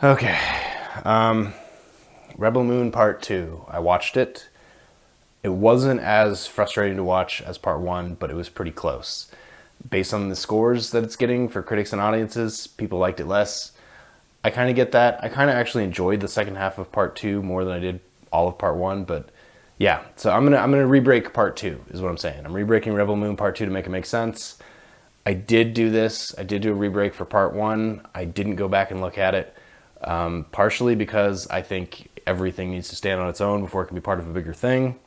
Okay. Rebel Moon Part 2. I watched it. It wasn't as frustrating to watch as Part 1, but it was pretty close. Based on the scores that it's getting for critics and audiences, people liked it less. I kind of get that. I kind of actually enjoyed the second half of Part 2 more than I did all of Part 1, but yeah. So I'm gonna re-break Part 2 is what I'm saying. I'm re-breaking Rebel Moon Part 2 to make it make sense. I did do this. I did do a re-break for Part 1. I didn't go back and look at it, partially because I think everything needs to stand on its own before it can be part of a bigger thing.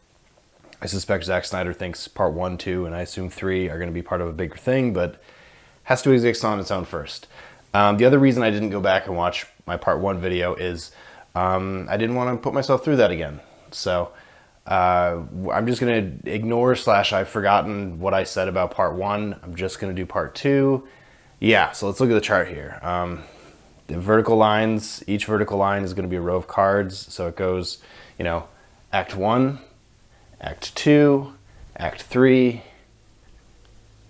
I suspect Zach Znyder thinks Part 1, 2, and I assume 3 are going to be part of a bigger thing, but has to exist on its own first. The other reason I didn't go back and watch my Part 1 video is I didn't want to put myself through that again. So I'm just going to ignore / I've forgotten what I said about Part 1. I'm just going to do Part 2. Yeah, so let's look at the chart here. The vertical lines, each vertical line is going to be a row of cards. So it goes, Act 1, Act 2, Act 3.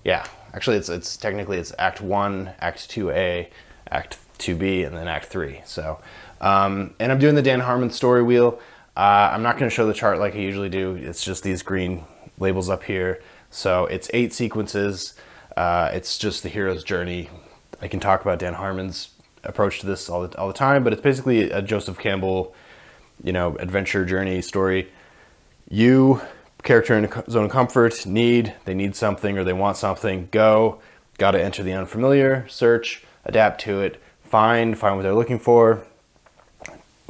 Yeah, actually it's technically it's Act 1, Act 2A, Act 2B, and then Act 3. So, and I'm doing the Dan Harmon story wheel. I'm not going to show the chart like I usually do. It's just these green labels up here. So it's 8 sequences. It's just the hero's journey. I can talk about Dan Harmon's approach to this all the time, but it's basically a Joseph Campbell, adventure journey story. You, character in a zone of comfort, they need something or they want something, go, got to enter the unfamiliar, search, adapt to it, find what they're looking for,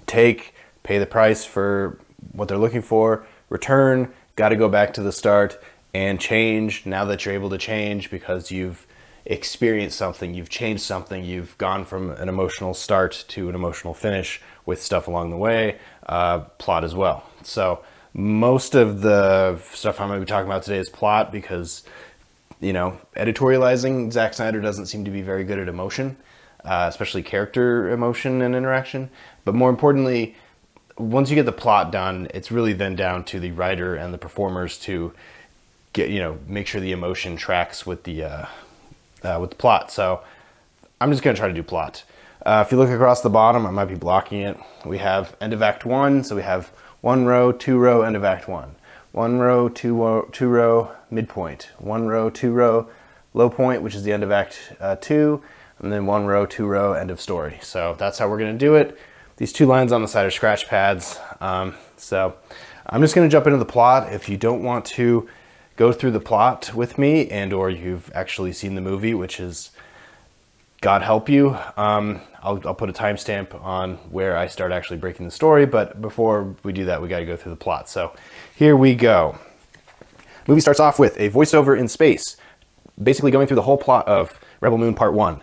pay the price for what they're looking for, return, got to go back to the start and change now that you're able to change because you've experienced something, you've changed something, you've gone from an emotional start to an emotional finish with stuff along the way, plot as well. So most of the stuff I'm going to be talking about today is plot because, editorializing, Zach Znyder doesn't seem to be very good at emotion, especially character emotion and interaction. But more importantly, once you get the plot done, it's really then down to the writer and the performers to get, make sure the emotion tracks with the plot. So I'm just going to try to do plot. If you look across the bottom, I might be blocking it. We have end of Act 1, so we have 1 row, 2 row, end of Act 1. 1 row, 2 row, midpoint. 1 row, 2 row, low point, which is the end of Act 2. And then 1 row, 2 row, end of story. So that's how we're going to do it. These 2 lines on the side are scratch pads. So I'm just going to jump into the plot. If you don't want to go through the plot with me or you've actually seen the movie, which is God help you, I'll put a timestamp on where I start actually breaking the story. But before we do that, we got to go through the plot. So here we go. Movie starts off with a voiceover in space, basically going through the whole plot of Rebel Moon Part 1.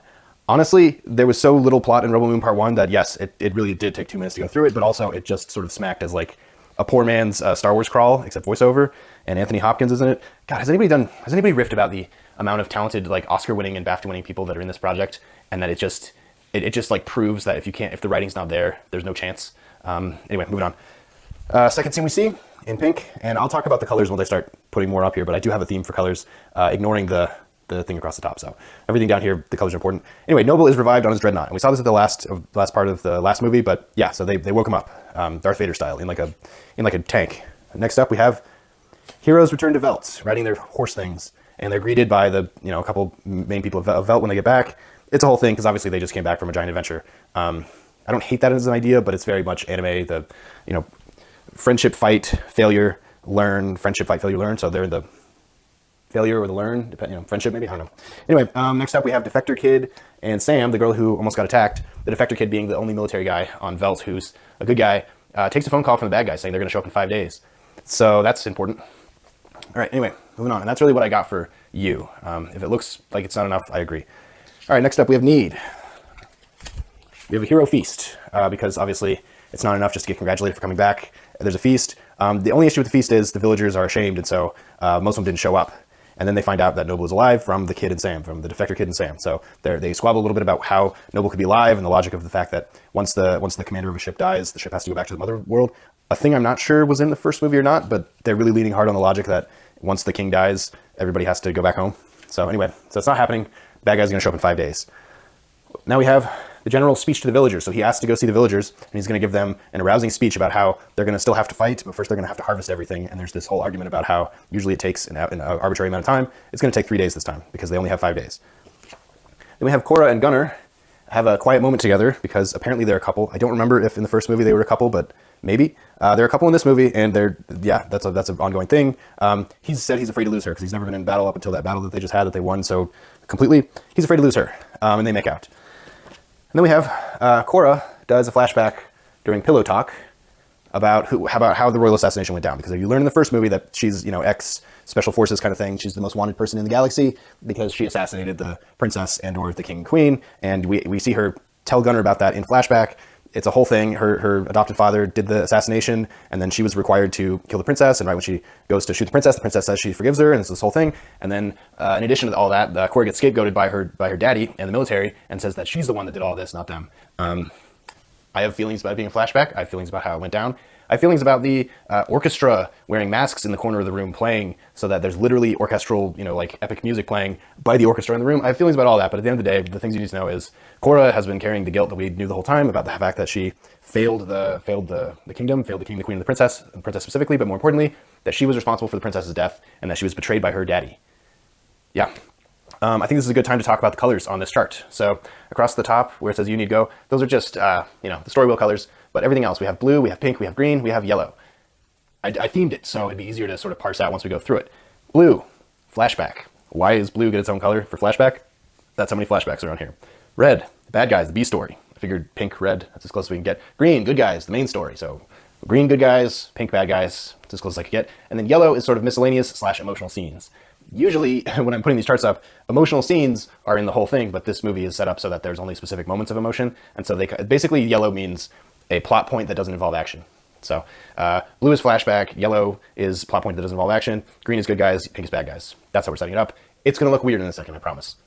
Honestly, there was so little plot in Rebel Moon Part 1 that yes, it really did take 2 minutes to go through it, but also it just sort of smacked as like a poor man's Star Wars crawl, except voiceover, and Anthony Hopkins is in it. God, has anybody riffed about the amount of talented, like Oscar-winning and BAFTA-winning people that are in this project, and that it just like proves that if the writing's not there, there's no chance. Anyway, moving on. Second scene we see in pink, and I'll talk about the colors once I start putting more up here, but I do have a theme for colors, ignoring the thing across the top. So everything down here, the colors are important. Anyway, Noble is revived on his dreadnought, and we saw this at the last part of the last movie, but yeah, so they woke him up, Darth Vader style, in like a tank. Next up, we have heroes return to Velt, riding their horse things, and they're greeted by a couple main people of Velt when they get back. It's a whole thing because obviously they just came back from a giant adventure. I don't hate that as an idea, but it's very much anime. The friendship, fight, failure, learn. Friendship, fight, failure, learn. So they're in the failure or the learn, friendship maybe, I don't know. Anyway, next up we have Defector Kid and Sam, the girl who almost got attacked. The Defector Kid being the only military guy on Velt who's a good guy, takes a phone call from the bad guy saying they're going to show up in 5 days. So that's important. All right, anyway, moving on. And that's really what I got for you. If it looks like it's not enough, I agree. All right, next up we have Need. We have a hero feast, because obviously it's not enough just to get congratulated for coming back. There's a feast. The only issue with the feast is the villagers are ashamed, and so most of them didn't show up. And then they find out that Noble is alive from the kid and Sam, from the Defector Kid and Sam. So they squabble a little bit about how Noble could be alive and the logic of the fact that once the commander of a ship dies, the ship has to go back to the mother world. A thing I'm not sure was in the first movie or not, but they're really leaning hard on the logic that once the king dies, everybody has to go back home. So anyway, so it's not happening. Bad guy's gonna show up in 5 days. Now we have the general's speech to the villagers. So he asked to go see the villagers, and he's going to give them an arousing speech about how they're going to still have to fight, but first they're going to have to harvest everything. And there's this whole argument about how usually it takes an arbitrary amount of time. It's going to take 3 days this time because they only have 5 days. Then we have Cora and Gunnar have a quiet moment together because apparently they're a couple. I don't remember if in the first movie they were a couple, but maybe. They're a couple in this movie, and that's an ongoing thing. He's said he's afraid to lose her because he's never been in battle up until that battle that they just had that they won so completely. He's afraid to lose her, and they make out. And then we have Cora does a flashback during Pillow Talk about how the royal assassination went down. Because if you learn in the first movie that she's, ex-special forces kind of thing, she's the most wanted person in the galaxy because she assassinated the princess and or the king and queen. And we see her tell Gunnar about that in flashback. It's a whole thing. Her adopted father did the assassination, and then she was required to kill the princess. And right when she goes to shoot the princess says she forgives her, and it's this whole thing. And then, in addition to all that, Cora gets scapegoated by her daddy and the military, and says that she's the one that did all this, not them. I have feelings about it being a flashback. I have feelings about how it went down. I have feelings about the orchestra wearing masks in the corner of the room playing so that there's literally orchestral, like epic music playing by the orchestra in the room. I have feelings about all that, but at the end of the day, the things you need to know is Cora has been carrying the guilt that we knew the whole time about the fact that she failed the kingdom, failed the king, the queen, and the princess specifically, but more importantly, that she was responsible for the princess's death and that she was betrayed by her daddy. Yeah. I think this is a good time to talk about the colors on this chart. So across the top where it says you need go, those are just, the story wheel colors, but everything else, we have blue, we have pink, we have green, we have yellow. I themed it so it'd be easier to sort of parse out once we go through it. Blue, flashback. Why is blue get its own color for flashback? That's how many flashbacks are on here. Red, the bad guys, the B story. I figured pink, red, that's as close as we can get. Green, good guys, the main story. So green, good guys, pink, bad guys, that's as close as I could get. And then yellow is sort of miscellaneous / emotional scenes. Usually, when I'm putting these charts up, emotional scenes are in the whole thing, but this movie is set up so that there's only specific moments of emotion. And so basically yellow means a plot point that doesn't involve action. So blue is flashback, yellow is plot point that doesn't involve action, green is good guys, pink is bad guys. That's how we're setting it up. It's going to look weird in a second, I promise.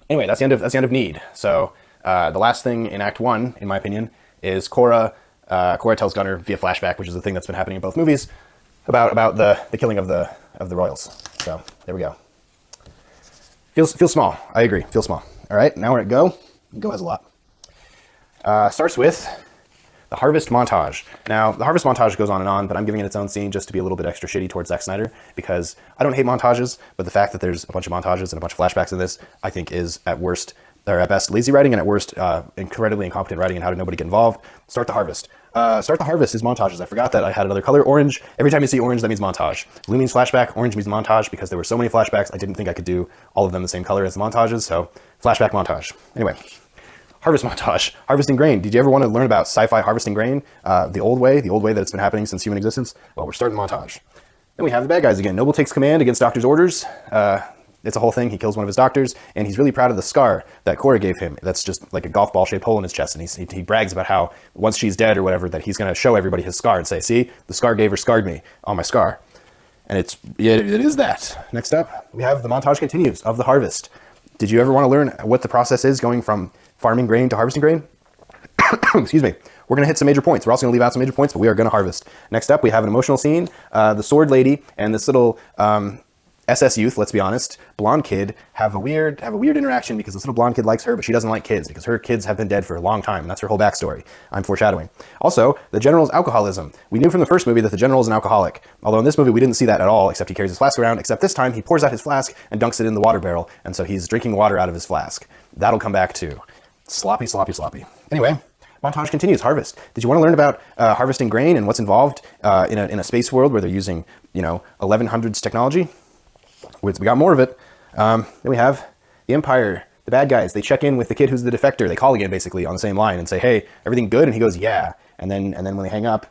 Anyway, that's the end of need. So the last thing in Act 1, in my opinion, is Cora tells Gunnar via flashback, which is the thing that's been happening in both movies, about the killing of the royals. So there we go. Feels small. I agree. Feels small. All right. Now we're at go. Go has a lot. Starts with the harvest montage. Now the harvest montage goes on and on, but I'm giving it its own scene just to be a little bit extra shitty towards Zach Znyder because I don't hate montages, but the fact that there's a bunch of montages and a bunch of flashbacks in this, I think is at best lazy writing and at worst incredibly incompetent writing and how did nobody get involved. Start the harvest. Start the harvest is montages. I forgot that I had another color, orange. Every time you see orange, that means montage. Blue means flashback, orange means montage because there were so many flashbacks. I didn't think I could do all of them the same color as the montages, so flashback montage. Anyway, harvest montage. Harvesting grain. Did you ever want to learn about sci-fi harvesting grain? The old way that it's been happening since human existence? Well, we're starting the montage. Then we have the bad guys again. Noble takes command against Doctor's orders. It's a whole thing. He kills one of his doctors, and he's really proud of the scar that Cora gave him. That's just like a golf ball shaped hole in his chest, and he brags about how once she's dead or whatever, that he's going to show everybody his scar and say, see, the scar gave her scarred me on my scar. And it is that. Next up, we have the montage continues of the harvest. Did you ever want to learn what the process is going from farming grain to harvesting grain? Excuse me. We're going to hit some major points. We're also going to leave out some major points, but we are going to harvest. Next up, we have an emotional scene. The sword lady and this little SS youth, let's be honest, blonde kid have a weird interaction because this little blonde kid likes her, but she doesn't like kids because her kids have been dead for a long time, and that's her whole backstory. I'm foreshadowing. Also, the general's alcoholism. We knew from the first movie that the general is an alcoholic, although in this movie we didn't see that at all, except he carries his flask around, except this time he pours out his flask and dunks it in the water barrel, and so he's drinking water out of his flask. That'll come back too. Sloppy, sloppy, sloppy. Anyway, montage continues. Harvest. Did you want to learn about harvesting grain and what's involved in a space world where they're using 1100s technology? We got more of it. Then we have the Empire, the bad guys. They check in with the kid who's the defector. They call again basically on the same line and say, hey, everything good? And he goes, yeah. And then when they hang up,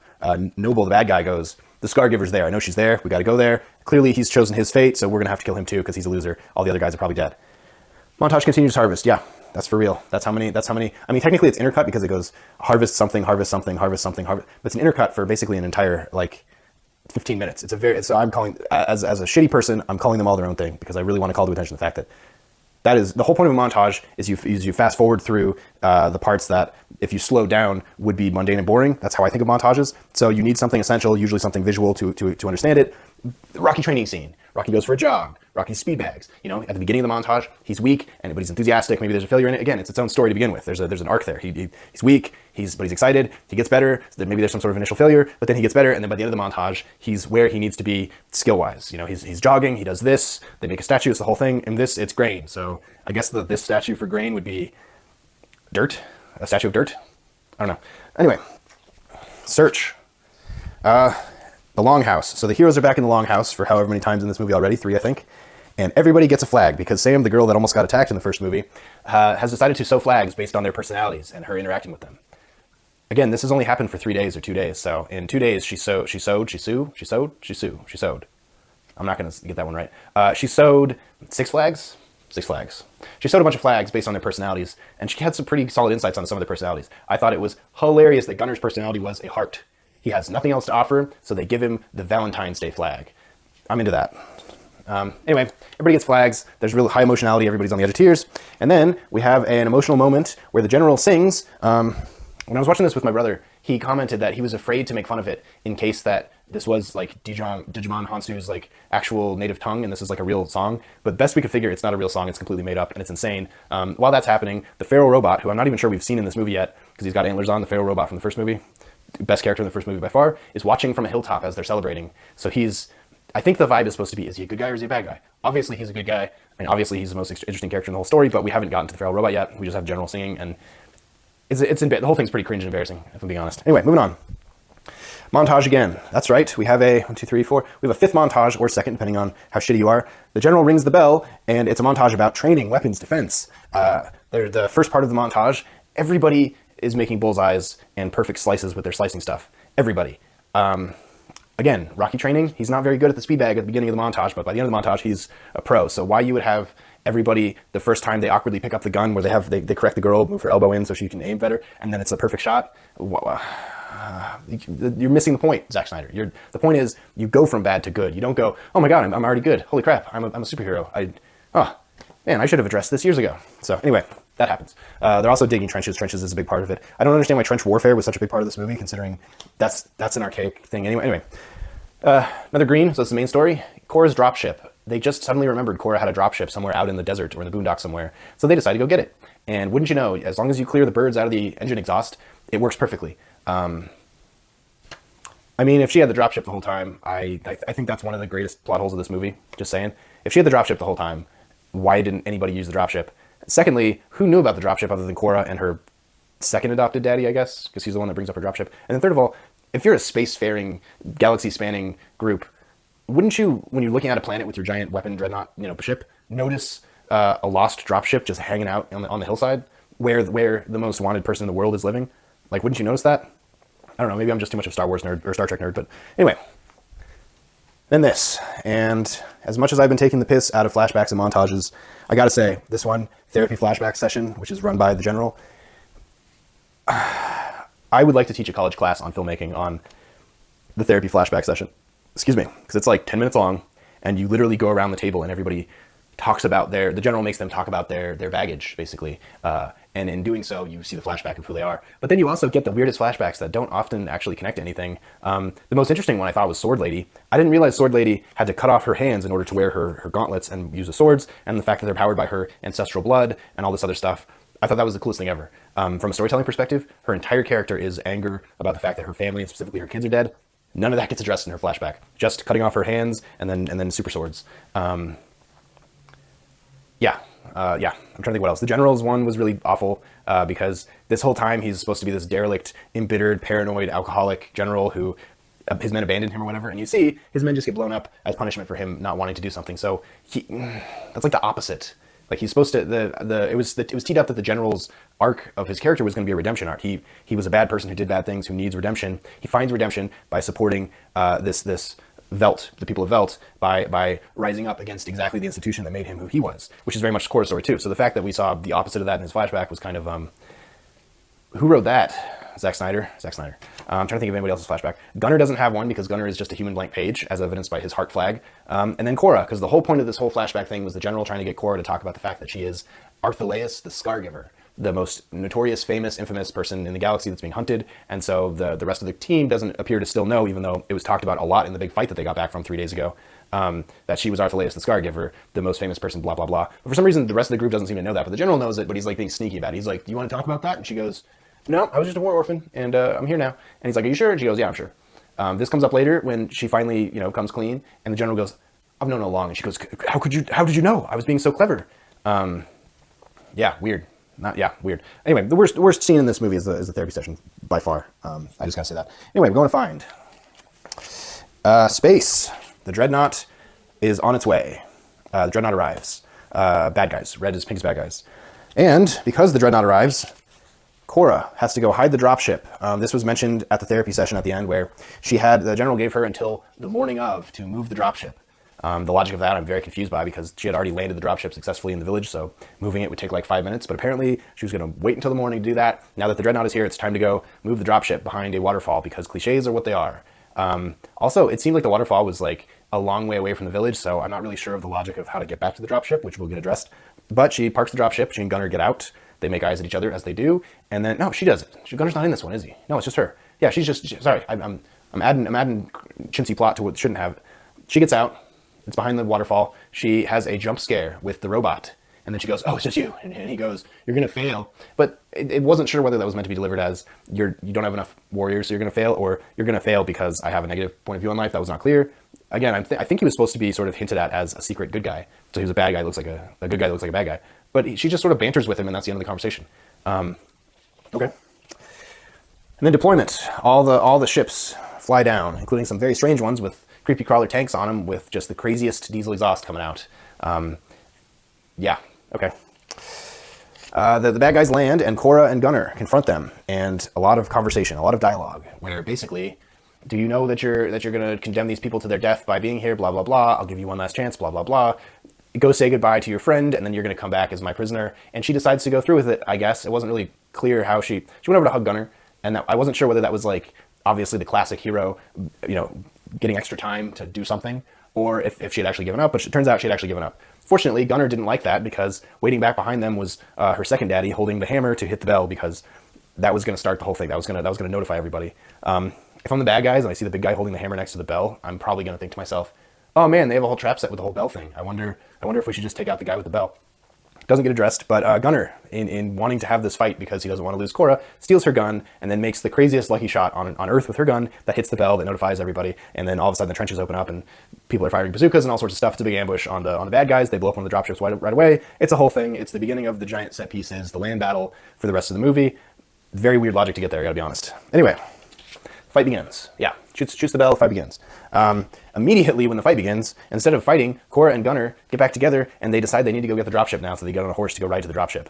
Noble, the bad guy, goes, the Scargiver's there. I know she's there. We got to go there. Clearly he's chosen his fate, so we're going to have to kill him too because he's a loser. All the other guys are probably dead. Montage continues. Harvest. Yeah, that's for real. That's how many. I mean, technically it's intercut because it goes harvest something, harvest something, harvest something, harvest. But it's an intercut for basically an entire 15 minutes. So I'm calling, as a shitty person, I'm calling them all their own thing because I really want to call to attention the fact that is the whole point of a montage is you fast forward through the parts that if you slow down would be mundane and boring. That's how I think of montages. So you need something essential, usually something visual to understand it. Rocky training scene. Rocky goes for a jog. Rocky's speed bags. You know, at the beginning of the montage, he's weak, but he's enthusiastic. Maybe there's a failure in it. Again, it's its own story to begin with. There's an arc there. He's weak, but he's excited. He gets better. So maybe there's some sort of initial failure, but then he gets better. And then by the end of the montage, he's where he needs to be skill-wise. You know, he's jogging. He does this. They make a statue. It's the whole thing. And this, it's grain. So I guess this statue for grain would be dirt. A statue of dirt. I don't know. Anyway, search. The longhouse. So the heroes are back in the longhouse for however many times in this movie already, 3, I think. And everybody gets a flag because Sam, the girl that almost got attacked in the first movie, has decided to sew flags based on their personalities and her interacting with them. Again, this has only happened for 3 days or 2 days. So in 2 days, she sewed. I'm not going to get that one right. She sewed 6 flags. 6 flags. She sewed a bunch of flags based on their personalities, and she had some pretty solid insights on some of their personalities. I thought it was hilarious that Gunner's personality was a heart. He has nothing else to offer, so they give him the Valentine's Day flag. I'm into that. Anyway, everybody gets flags. There's real high emotionality. Everybody's on the edge of tears. And then we have an emotional moment where the general sings. When I was watching this with my brother, he commented that he was afraid to make fun of it in case that this was like Digimon Hansu's like actual native tongue and this is like a real song. But best we could figure, it's not a real song. It's completely made up and it's insane. While that's happening, the feral robot, who I'm not even sure we've seen in this movie yet because he's got antlers on, the feral robot from the first movie, best character in the first movie by far, is watching from a hilltop as they're celebrating. So I think the vibe is supposed to be, is he a good guy or is he a bad guy? Obviously he's a good guy. I mean, obviously he's the most interesting character in the whole story, but we haven't gotten to the feral robot yet. We just have general singing, and the whole thing's pretty cringe and embarrassing, if I'm being honest. Anyway, moving on. Montage again. That's right. We have a 1, 2, 3, 4. We have a 5th montage, or 2nd, depending on how shitty you are. The general rings the bell, and it's a montage about training, weapons, defense. The first part of the montage, everybody is making bullseyes and perfect slices with their slicing stuff. Everybody. Again, Rocky training, he's not very good at the speed bag at the beginning of the montage, but by the end of the montage, he's a pro. So why you would have everybody, the first time they awkwardly pick up the gun where they correct the girl, move her elbow in so she can aim better, and then it's a perfect shot. You're missing the point, Zach Znyder. The point is, you go from bad to good. You don't go, oh my God, I'm already good. Holy crap, I'm a superhero. Man, I should have addressed this years ago. So anyway, that happens. They're also digging trenches. Trenches is a big part of it. I don't understand why trench warfare was such a big part of this movie, considering that's an archaic thing anyway. Another green, so that's the main story. Cora's dropship. They just suddenly remembered Cora had a dropship somewhere out in the desert or in the boondocks somewhere. So they decided to go get it. And wouldn't you know, as long as you clear the birds out of the engine exhaust, it works perfectly. I mean, if she had the dropship the whole time, I think that's one of the greatest plot holes of this movie. Just saying. If she had the dropship the whole time, why didn't anybody use the dropship? Secondly, who knew about the dropship other than Cora and her second adopted daddy, I guess, because he's the one that brings up her dropship. And then third of all, if you're a spacefaring, galaxy-spanning group, wouldn't you, when you're looking at a planet with your giant weapon dreadnought, ship, notice a lost dropship just hanging out on the hillside where the most wanted person in the world is living? Like, wouldn't you notice that? I don't know, maybe I'm just too much of a Star Wars nerd or Star Trek nerd, but anyway. Then this, and as much as I've been taking the piss out of flashbacks and montages, I gotta say, this one, therapy flashback session, which is run by the general, I would like to teach a college class on filmmaking on the therapy flashback session. Excuse me, because it's like 10 minutes long, and you literally go around the table and everybody talks about the general makes them talk about their baggage, basically. And in doing so, you see the flashback of who they are. But then you also get the weirdest flashbacks that don't often actually connect to anything. The most interesting one I thought was Sword Lady. I didn't realize Sword Lady had to cut off her hands in order to wear her gauntlets and use the swords, and the fact that they're powered by her ancestral blood and all this other stuff. I thought that was the coolest thing ever. From a storytelling perspective, her entire character is anger about the fact that her family, and specifically her kids, are dead. None of that gets addressed in her flashback. Just cutting off her hands and then super swords. I'm trying to think what else. The General's one was really awful because this whole time he's supposed to be this derelict, embittered, paranoid, alcoholic general who his men abandoned him or whatever, and you see his men just get blown up as punishment for him not wanting to do something. So that's like the opposite. Like he's supposed to it was teed up that the General's arc of his character was going to be a redemption arc. He was a bad person who did bad things, who needs redemption. He finds redemption by supporting this Velt, the people of Velt, by rising up against exactly the institution that made him who he was, which is very much Cora's story too. So the fact that we saw the opposite of that in his flashback was kind of, who wrote that? Zach Znyder. I'm trying to think of anybody else's flashback. Gunner doesn't have one because Gunner is just a human blank page, as evidenced by his heart flag. And then Cora, because the whole point of this whole flashback thing was the General trying to get Cora to talk about the fact that she is Arthaleus, the Scargiver, the most notorious, famous, infamous person in the galaxy that's being hunted. And so the rest of the team doesn't appear to still know, even though it was talked about a lot in the big fight that they got back from 3 days ago. that she was Arthelaus the Scargiver, the most famous person, blah, blah, blah. But for some reason, the rest of the group doesn't seem to know that, but the general knows it, but he's like being sneaky about it. He's like, do you want to talk about that? And she goes, no, I was just a war orphan, and I'm here now. And he's like, are you sure? And she goes, yeah, I'm sure. This comes up later when she finally, comes clean, and the general goes, I've known all along. And she goes, how did you know? I was being so clever. Yeah, weird. Weird. Anyway, the worst scene in this movie is the therapy session, by far. I just gotta say that. Anyway, we're going to find space. The Dreadnought is on its way. The Dreadnought arrives. Bad guys. Red is Pink's bad guys. And because the Dreadnought arrives, Cora has to go hide the dropship. This was mentioned at the therapy session at the end, where the general gave her until the morning of to move the dropship. The logic of that I'm very confused by, because she had already landed the dropship successfully in the village, so moving it would take like 5 minutes, but apparently she was going to wait until the morning to do that. Now that the Dreadnought is here, it's time to go move the dropship behind a waterfall, because cliches are what they are. Also, it seemed like the waterfall was like a long way away from the village, so I'm not really sure of the logic of how to get back to the dropship, which will get addressed. But she parks the dropship, she and Gunner get out, they make eyes at each other as they do, and then, no, she does it. Gunner's not in this one, is he? No, it's just her. Yeah, sorry, I'm adding chintzy plot to what shouldn't have. She gets out. It's behind the waterfall. She has a jump scare with the robot. And then she goes, oh, it's just you. And he goes, you're going to fail. But it wasn't sure whether that was meant to be delivered as you don't have enough warriors, so you're going to fail, or you're going to fail because I have a negative point of view on life. That was not clear. Again, I think he was supposed to be sort of hinted at as a secret good guy. So he was a bad guy, looks like a good guy that looks like a bad guy. But she just sort of banters with him, and that's the end of the conversation. Okay. And then deployment. All the ships fly down, including some very strange ones with creepy crawler tanks on them with just the craziest diesel exhaust coming out. Yeah, okay. The bad guys land, and Cora and Gunner confront them, and a lot of conversation, a lot of dialogue, where basically, do you know that you're going to condemn these people to their death by being here, blah, blah, blah, I'll give you one last chance, blah, blah, blah. Go say goodbye to your friend, and then you're going to come back as my prisoner. And she decides to go through with it, I guess. It wasn't really clear how she went over to hug Gunner, and I wasn't sure whether that was like, obviously the classic hero, getting extra time to do something, or if she had actually given up, but it turns out she had actually given up. Fortunately, Gunner didn't like that, because waiting back behind them was her second daddy holding the hammer to hit the bell, because that was going to start the whole thing. That was going to notify everybody. If I'm the bad guys and I see the big guy holding the hammer next to the bell, I'm probably going to think to myself, oh man, they have a whole trap set with the whole bell thing. I wonder if we should just take out the guy with the bell. Doesn't get addressed, but Gunner, in wanting to have this fight because he doesn't want to lose Cora, steals her gun and then makes the craziest lucky shot on Earth with her gun that hits the bell, that notifies everybody, and then all of a sudden the trenches open up and people are firing bazookas and all sorts of stuff. It's a big ambush on the bad guys. They blow up one of the dropships right away. It's a whole thing. It's the beginning of the giant set pieces, the land battle for the rest of the movie. Very weird logic to get there, I gotta be honest. Anyway, fight begins. Yeah, shoots the bell, fight begins. Immediately when the fight begins, instead of fighting, Cora and Gunner get back together and they decide they need to go get the dropship now, so they get on a horse to go ride to the dropship.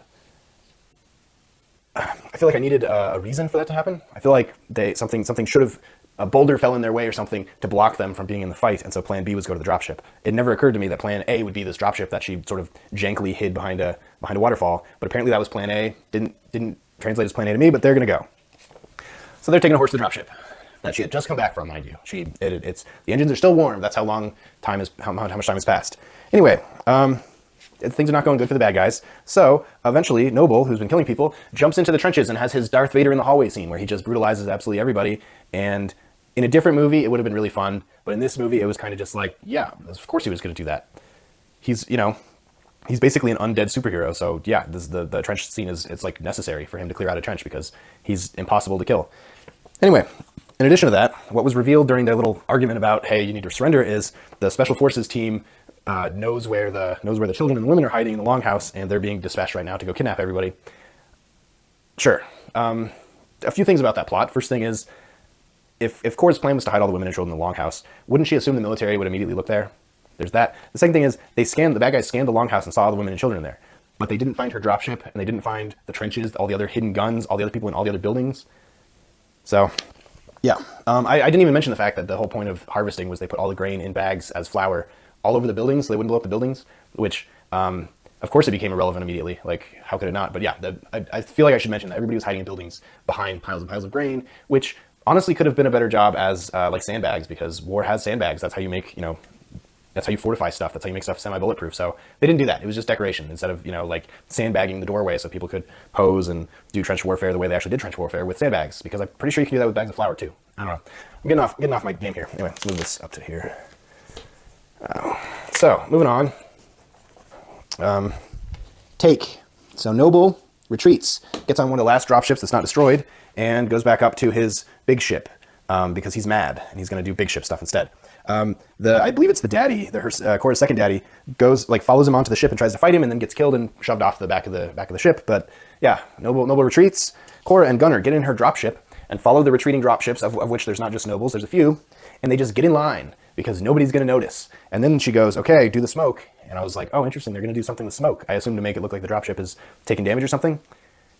I feel like I needed a reason for that to happen. I feel like something should have, a boulder fell in their way or something to block them from being in the fight, and so plan B was go to the dropship. It never occurred to me that plan A would be this dropship that she sort of jankily hid behind a waterfall, but apparently that was plan A. Didn't translate as plan A to me, but they're gonna go. So they're taking a horse to the dropship that she had just come back from, mind you. The engines are still warm. That's how much time has passed. Anyway, things are not going good for the bad guys. So eventually, Noble, who's been killing people, jumps into the trenches and has his Darth Vader in the hallway scene where he just brutalizes absolutely everybody. And in a different movie, it would have been really fun. But in this movie, it was kind of just like, yeah, of course he was going to do that. He's basically an undead superhero. So yeah, the trench scene it's like necessary for him to clear out a trench because he's impossible to kill. Anyway, in addition to that, what was revealed during their little argument about, hey, you need to surrender, is the special forces team knows where the children and the women are hiding in the longhouse, and they're being dispatched right now to go kidnap everybody. Sure. A few things about that plot. First thing is, if Cora's plan was to hide all the women and children in the longhouse, wouldn't she assume the military would immediately look there? There's that. The second thing is, the bad guys scanned the longhouse and saw all the women and children in there, but they didn't find her dropship, and they didn't find the trenches, all the other hidden guns, all the other people in all the other buildings. So, yeah. I didn't even mention the fact that the whole point of harvesting was they put all the grain in bags as flour all over the buildings so they wouldn't blow up the buildings, which, of course it became irrelevant immediately. Like, how could it not? But yeah, I feel like I should mention that everybody was hiding in buildings behind piles and piles of grain, which honestly could have been a better job as like sandbags, because war has sandbags. That's how you make, that's how you fortify stuff. That's how you make stuff semi-bulletproof. So they didn't do that. It was just decoration instead of, like sandbagging the doorway so people could pose and do trench warfare the way they actually did trench warfare with sandbags, because I'm pretty sure you can do that with bags of flour too. I don't know. I'm getting off my game here. Anyway, let's move this up to here. So, moving on. Take. So Noble retreats, gets on one of the last drop ships that's not destroyed, and goes back up to his big ship because he's mad and he's going to do big ship stuff instead. I believe it's the daddy, Korra's second daddy, follows him onto the ship and tries to fight him, and then gets killed and shoved off the back of the ship. But yeah, Noble retreats. Korra and Gunnar get in her drop ship and follow the retreating drop ships, of which there's not just Nobles, there's a few, and they just get in line because nobody's going to notice. And then she goes, okay, do the smoke. And I was like, oh, interesting, they're going to do something with smoke. I assumed to make it look like the dropship is taking damage or something.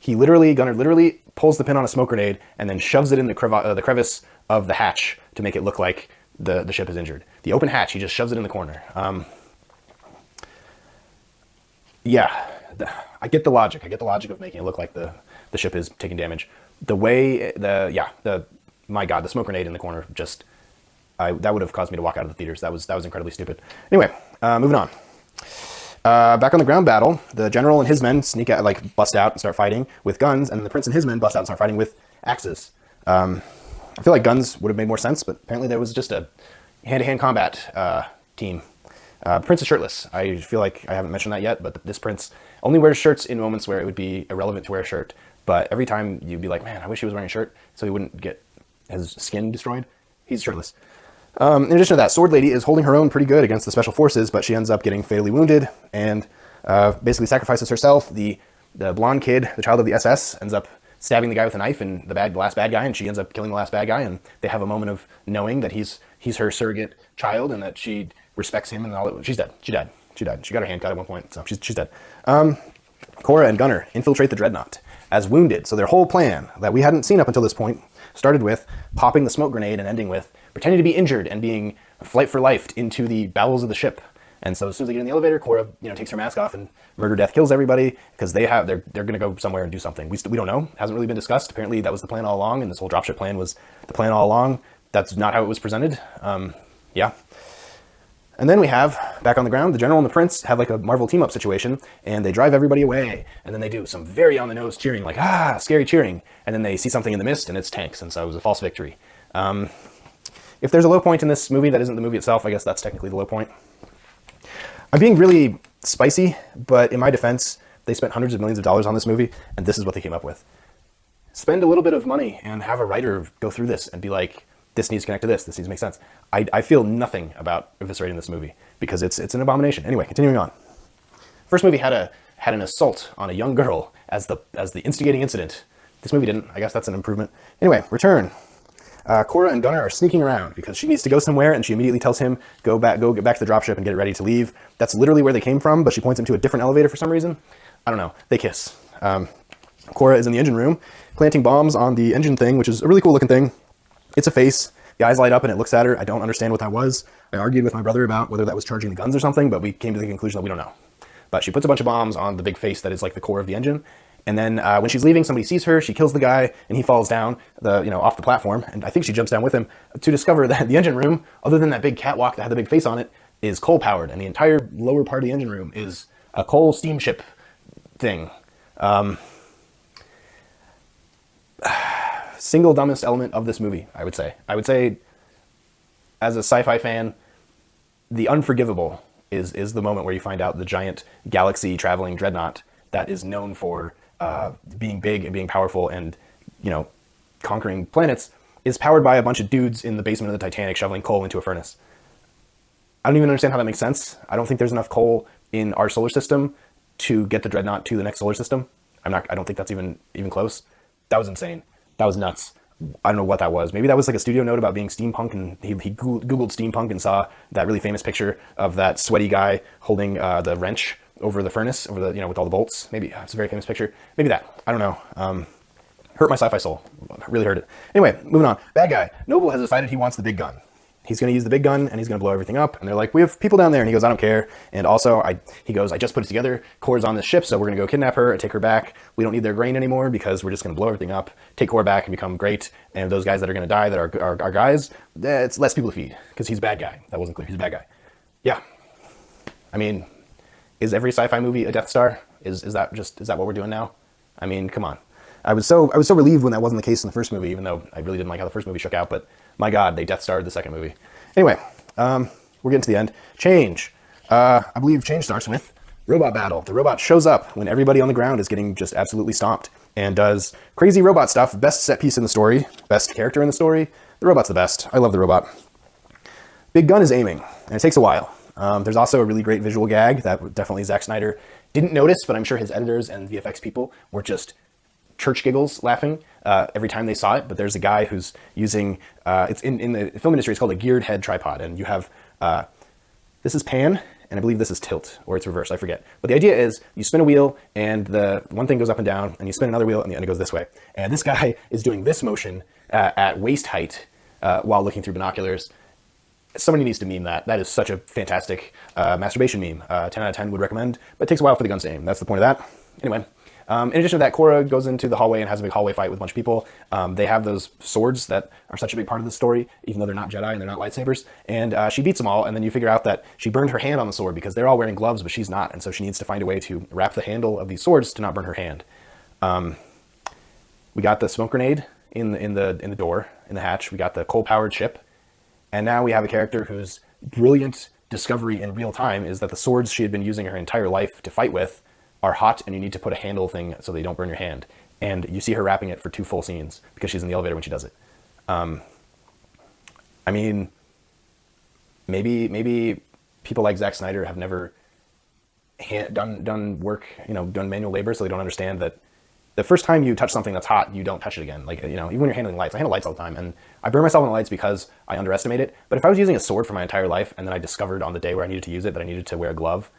Gunnar literally pulls the pin on a smoke grenade and then shoves it in the crevice of the hatch to make it look like the ship is injured. The open hatch, he just shoves it in the corner. Yeah, I get the logic. I get the logic of making it look like the ship is taking damage. The way, my God, the smoke grenade in the corner just, that would have caused me to walk out of the theaters. That was incredibly stupid. Anyway, moving on. Back on the ground battle, the general and his men sneak out, bust out and start fighting with guns, and the prince and his men bust out and start fighting with axes. I feel like guns would have made more sense, but apparently there was just a hand-to-hand combat team. Prince is shirtless. I feel like I haven't mentioned that yet, but this prince only wears shirts in moments where it would be irrelevant to wear a shirt. But every time you'd be like, man, I wish he was wearing a shirt so he wouldn't get his skin destroyed. He's shirtless. In addition to that, Sword Lady is holding her own pretty good against the special forces, but she ends up getting fatally wounded and basically sacrifices herself. The blonde kid, the child of the SS, ends up stabbing the guy with a knife, and the last bad guy, and she ends up killing the last bad guy, and they have a moment of knowing that he's her surrogate child and that she respects him and all that. She's dead. She died. She got her hand cut at one point, so she's dead. Korra and Gunnar infiltrate the Dreadnought as wounded. So their whole plan that we hadn't seen up until this point started with popping the smoke grenade and ending with pretending to be injured and being flight for life into the bowels of the ship. And so as soon as they get in the elevator, Korra, takes her mask off and murder death kills everybody because they're going to go somewhere and do something. We don't know. Hasn't really been discussed. Apparently that was the plan all along, and this whole dropship plan was the plan all along. That's not how it was presented. Yeah. And then we have, back on the ground, the general and the prince have like a Marvel team-up situation, and they drive everybody away. And then they do some very on-the-nose cheering, like, scary cheering. And then they see something in the mist, and it's tanks, and so it was a false victory. If there's a low point in this movie that isn't the movie itself, I guess that's technically the low point. I'm being really spicy, but in my defense, they spent hundreds of millions of dollars on this movie, and this is what they came up with. Spend a little bit of money and have a writer go through this and be like, this needs to connect to this needs to make sense. I feel nothing about eviscerating this movie because it's an abomination. Anyway, continuing on. First movie had an assault on a young girl as the instigating incident. This movie didn't. I guess that's an improvement. Anyway, return. Korra and Gunnar are sneaking around because she needs to go somewhere, and she immediately tells him, go get back to the dropship and get it ready to leave. That's literally where they came from, but she points him to a different elevator for some reason. I don't know. They kiss. Korra is in the engine room, planting bombs on the engine thing, which is a really cool looking thing. It's a face. The eyes light up and it looks at her. I don't understand what that was. I argued with my brother about whether that was charging the guns or something, but we came to the conclusion that we don't know. But she puts a bunch of bombs on the big face that is like the core of the engine. And then when she's leaving, somebody sees her, she kills the guy, and he falls down off the platform. And I think she jumps down with him to discover that the engine room, other than that big catwalk that had the big face on it, is coal powered. And the entire lower part of the engine room is a coal steamship thing. Single dumbest element of this movie, I would say. I would say, as a sci-fi fan, the unforgivable is the moment where you find out the giant galaxy-traveling dreadnought that is known for being big and being powerful and, conquering planets is powered by a bunch of dudes in the basement of the Titanic shoveling coal into a furnace. I don't even understand how that makes sense. I don't think there's enough coal in our solar system to get the dreadnought to the next solar system. I don't think that's even close. That was insane. That was nuts. I don't know what that was. Maybe that was like a studio note about being steampunk, and he Googled steampunk and saw that really famous picture of that sweaty guy holding the wrench over the furnace, over the, with all the bolts. Maybe it's a very famous picture. Maybe that. I don't know. Hurt my sci-fi soul. Really hurt it. Anyway, moving on. Bad guy. Noble has decided he wants the big gun. He's going to use the big gun and he's going to blow everything up. And they're like, we have people down there. And he goes, I don't care. And also, he goes, I just put it together. Korra's on this ship, so we're going to go kidnap her and take her back. We don't need their grain anymore because we're just going to blow everything up, take Korra back and become great. And those guys that are going to die that are our guys, it's less people to feed because he's a bad guy. That wasn't clear. He's a bad guy. Yeah. I mean, is every sci-fi movie a Death Star? Is that what we're doing now? I mean, come on. I was so relieved when that wasn't the case in the first movie, even though I really didn't like how the first movie shook out, but my God, they Death Starred the second movie. Anyway, we're getting to the end. Change. I believe change starts with robot battle. The robot shows up when everybody on the ground is getting just absolutely stomped and does crazy robot stuff. Best set piece in the story, best character in the story. The robot's the best. I love the robot. Big gun is aiming, and it takes a while. There's also a really great visual gag that definitely Zach Znyder didn't notice, but I'm sure his editors and VFX people were just church giggles laughing every time they saw it. But there's a guy who's using, it's in the film industry, it's called a geared head tripod. And you have, this is pan, and I believe this is tilt, or it's reversed, I forget. But the idea is you spin a wheel and the one thing goes up and down, and you spin another wheel and it goes this way. And this guy is doing this motion at waist height while looking through binoculars. Somebody needs to meme that. That is such a fantastic masturbation meme. 10 out of 10 would recommend, but it takes a while for the guns to aim. That's the point of that. Anyway, in addition to that, Korra goes into the hallway and has a big hallway fight with a bunch of people. They have those swords that are such a big part of the story, even though they're not Jedi and they're not lightsabers. And she beats them all, and then you figure out that she burned her hand on the sword because they're all wearing gloves, but she's not. And so she needs to find a way to wrap the handle of these swords to not burn her hand. We got the smoke grenade in the door, in the hatch. We got the coal-powered ship. And now we have a character whose brilliant discovery in real time is that the swords she had been using her entire life to fight with are hot, and you need to put a handle thing so they don't burn your hand. And you see her wrapping it for 2 full scenes because she's in the elevator when she does it. I mean, maybe people like Zach Znyder have never done work, done manual labor, so they don't understand that the first time you touch something that's hot, you don't touch it again. Like, even when you're handling lights, I handle lights all the time, and I burn myself on the lights because I underestimate it. But if I was using a sword for my entire life, and then I discovered on the day where I needed to use it that I needed to wear a glove,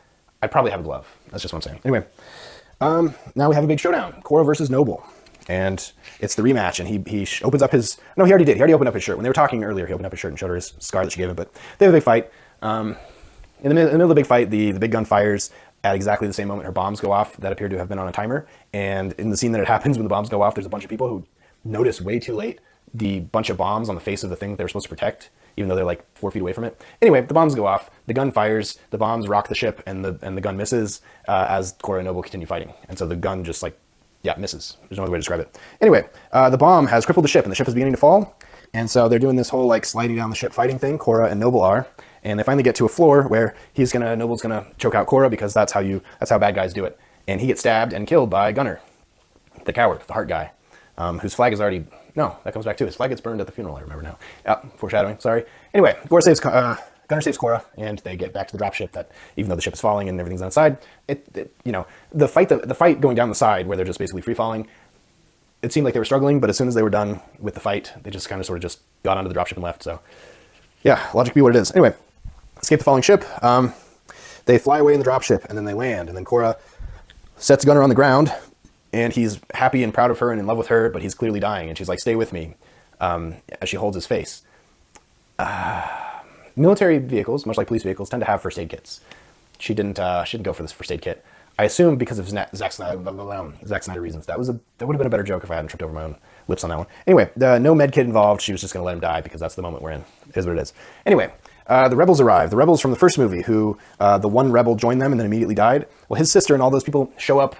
I'd probably have a glove. That's just what I'm saying. Anyway, now we have a big showdown. Korra versus Noble. And it's the rematch, and he opens up his... No, he already did. He already opened up his shirt. When they were talking earlier, he opened up his shirt and showed her his scar that she gave him. But they have a big fight. In the middle of the big fight, the big gun fires at exactly the same moment her bombs go off that appear to have been on a timer. And in the scene that it happens, when the bombs go off, there's a bunch of people who notice way too late the bunch of bombs on the face of the thing that they were supposed to protect, even though they're like 4 feet away from it. Anyway, the bombs go off, the gun fires, the bombs rock the ship, and the gun misses as Korra and Noble continue fighting. And so the gun just misses. There's no other way to describe it. Anyway, the bomb has crippled the ship, and the ship is beginning to fall. And so they're doing this whole sliding down the ship fighting thing, Korra and Noble are. And they finally get to a floor where Noble's gonna choke out Korra because that's how bad guys do it. And he gets stabbed and killed by Gunner, the coward, the heart guy, whose flag is already... No, that comes back too. His flag gets burned at the funeral, I remember now. Foreshadowing, sorry. Anyway, Gunner saves Korra, and they get back to the dropship that, even though the ship is falling and everything's on the side, the fight going down the side where they're just basically free falling, it seemed like they were struggling, but as soon as they were done with the fight, they just kind of sort of just got onto the dropship and left. So yeah, logic be what it is. Anyway, escape the falling ship. They fly away in the dropship, and then they land, and then Korra sets Gunner on the ground, and he's happy and proud of her and in love with her, but he's clearly dying, and she's like, stay with me, as she holds his face. Military vehicles, much like police vehicles, tend to have first aid kits. She didn't go for this first aid kit. I assume because of Zach Znyder reasons. That would have been a better joke if I hadn't tripped over my own lips on that one. Anyway, no med kit involved. She was just going to let him die because that's the moment we're in. It is what it is. Anyway, the rebels arrive. The rebels from the first movie, who the one rebel joined them and then immediately died. Well, his sister and all those people show up,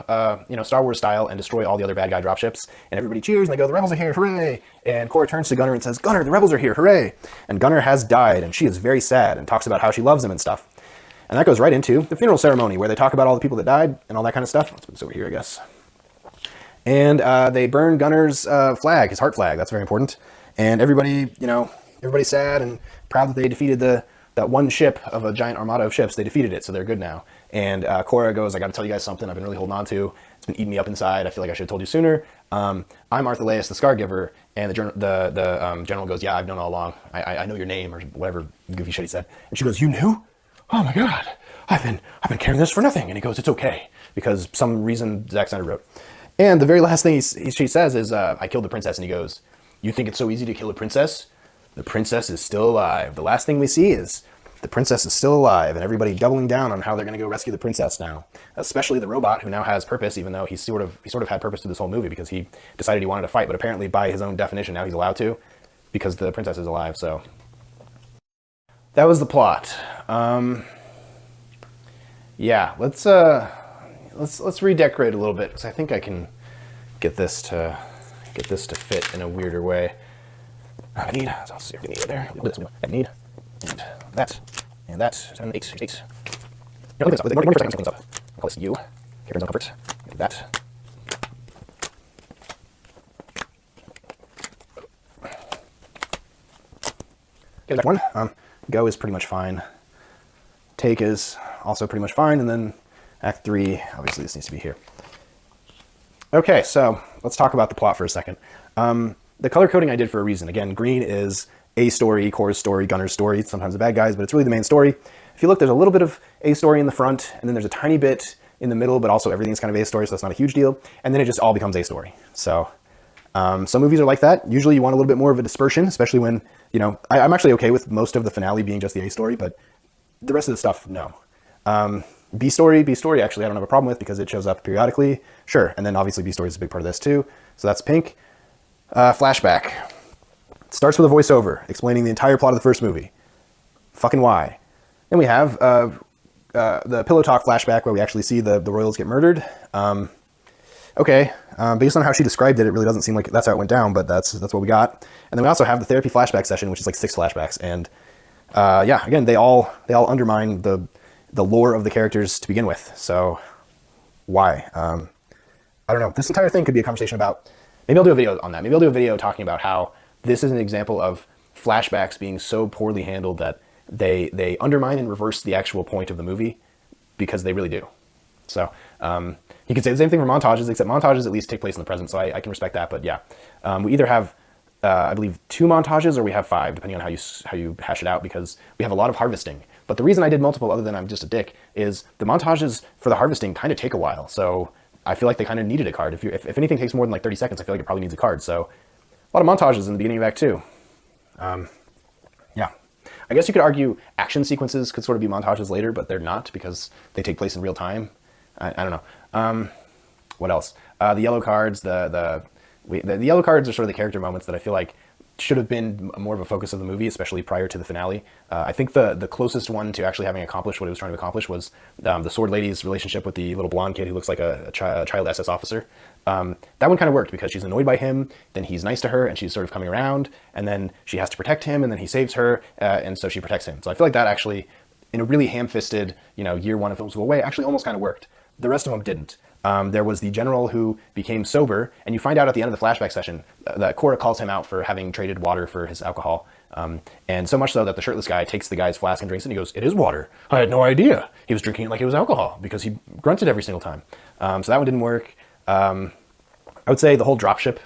Star Wars style, and destroy all the other bad guy dropships. And everybody cheers and they go, "The rebels are here, hooray!" And Korra turns to Gunner and says, "Gunner, the rebels are here, hooray!" And Gunner has died, and she is very sad and talks about how she loves him and stuff. And that goes right into the funeral ceremony where they talk about all the people that died and all that kind of stuff. Let's put this over here, I guess. And they burn Gunner's flag, his heart flag. That's very important. And everybody, everybody's sad and proud that they defeated that one ship of a giant armada of ships. They defeated it, so they're good now. And Korra goes, "I got to tell you guys something I've been really holding on to. It's been eating me up inside. I feel like I should have told you sooner. I'm Arthaleus, the Scar Giver." And the general goes, "Yeah, I've known all along. I know your name," or whatever goofy shit he said. And she goes, "You knew? Oh my God, I've been carrying this for nothing." And he goes, "It's okay," because some reason Zach Znyder wrote. And the very last thing she says is, "I killed the princess." And he goes, "You think it's so easy to kill a princess? The princess is still alive." The last thing we see is the princess is still alive, and everybody doubling down on how they're going to go rescue the princess now. Especially the robot, who now has purpose, even though he sort of had purpose through this whole movie because he decided he wanted to fight, but apparently by his own definition now he's allowed to because the princess is alive. So that was the plot. Yeah, let's redecorate a little bit because I think I can get this to fit in a weirder way. I need, I'll see if we need it there. I need and that And that, 7, 8, 8. No, let me clean this up. Let me for a second, clean this up. I'll call this you. Character's own comfort. That. Okay, back one. Go is pretty much fine. Take is also pretty much fine. And then Act 3, obviously this needs to be here. Okay, so let's talk about the plot for a second. The color coding I did for a reason. Again, green is A story, Core's story, Gunner's story, sometimes the bad guys, but it's really the main story. If you look, there's a little bit of A story in the front, and then there's a tiny bit in the middle, but also everything's kind of A story, so that's not a huge deal. And then it just all becomes A story. So some movies are like that. Usually you want a little bit more of a dispersion, especially when, you know, I'm actually okay with most of the finale being just the A story, but the rest of the stuff, no. B story, actually I don't have a problem with because it shows up periodically. Sure, and then obviously B story is a big part of this too. So that's pink. Flashback. It starts with a voiceover explaining the entire plot of the first movie. Fucking why? Then we have the pillow talk flashback where we actually see the royals get murdered. Okay, based on how she described it, it really doesn't seem like that's how it went down, but that's what we got. And then we also have the therapy flashback session, which is like 6 flashbacks. And yeah, again, they all undermine the lore of the characters to begin with. So why? I don't know. This entire thing could be a conversation about, maybe I'll do a video on that. Maybe I'll do a video talking about how this is an example of flashbacks being so poorly handled that they undermine and reverse the actual point of the movie, because they really do. So you could say the same thing for montages, except montages at least take place in the present, so I can respect that. But yeah, we either have, I believe, 2 montages or we have 5, depending on how you hash it out, because we have a lot of harvesting. But the reason I did multiple, other than I'm just a dick, is the montages for the harvesting kind of take a while. So I feel like they kind of needed a card. If anything takes more than like 30 seconds, I feel like it probably needs a card. So a lot of montages in the beginning of Act 2. Yeah. I guess you could argue action sequences could sort of be montages later, but they're not because they take place in real time. I don't know. What else? The yellow cards, the yellow cards are sort of the character moments that I feel like should have been more of a focus of the movie, especially prior to the finale. I think the closest one to actually having accomplished what it was trying to accomplish was the sword lady's relationship with the little blonde kid who looks like a child SS officer. That one kind of worked because she's annoyed by him, then he's nice to her, and she's sort of coming around, and then she has to protect him, and then he saves her, and so she protects him. So I feel like that actually, in a really ham-fisted, year one of films go away, actually almost kind of worked. The rest of them didn't. There was the general who became sober, and you find out at the end of the flashback session that Cora calls him out for having traded water for his alcohol. And so much so that the shirtless guy takes the guy's flask and drinks it, and he goes, "It is water. I had no idea. He was drinking it like it was alcohol," because he grunted every single time. So that one didn't work. I would say the whole dropship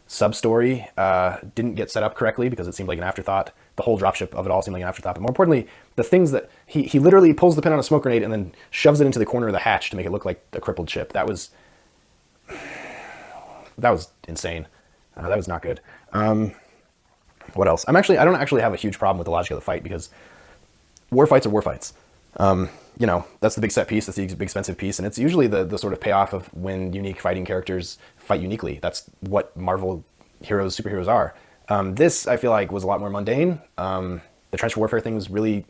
sub-story didn't get set up correctly because it seemed like an afterthought. The whole dropship of it all seemed like an afterthought. But more importantly, the things that he literally pulls the pin on a smoke grenade and then shoves it into the corner of the hatch to make it look like a crippled ship. That was insane. That was not good. What else? I don't actually have a huge problem with the logic of the fight because war fights are war fights. That's the big set piece, that's the big expensive piece, and it's usually the sort of payoff of when unique fighting characters fight uniquely. That's what Marvel heroes, superheroes are. This, I feel like, was a lot more mundane. The trench warfare thing was really,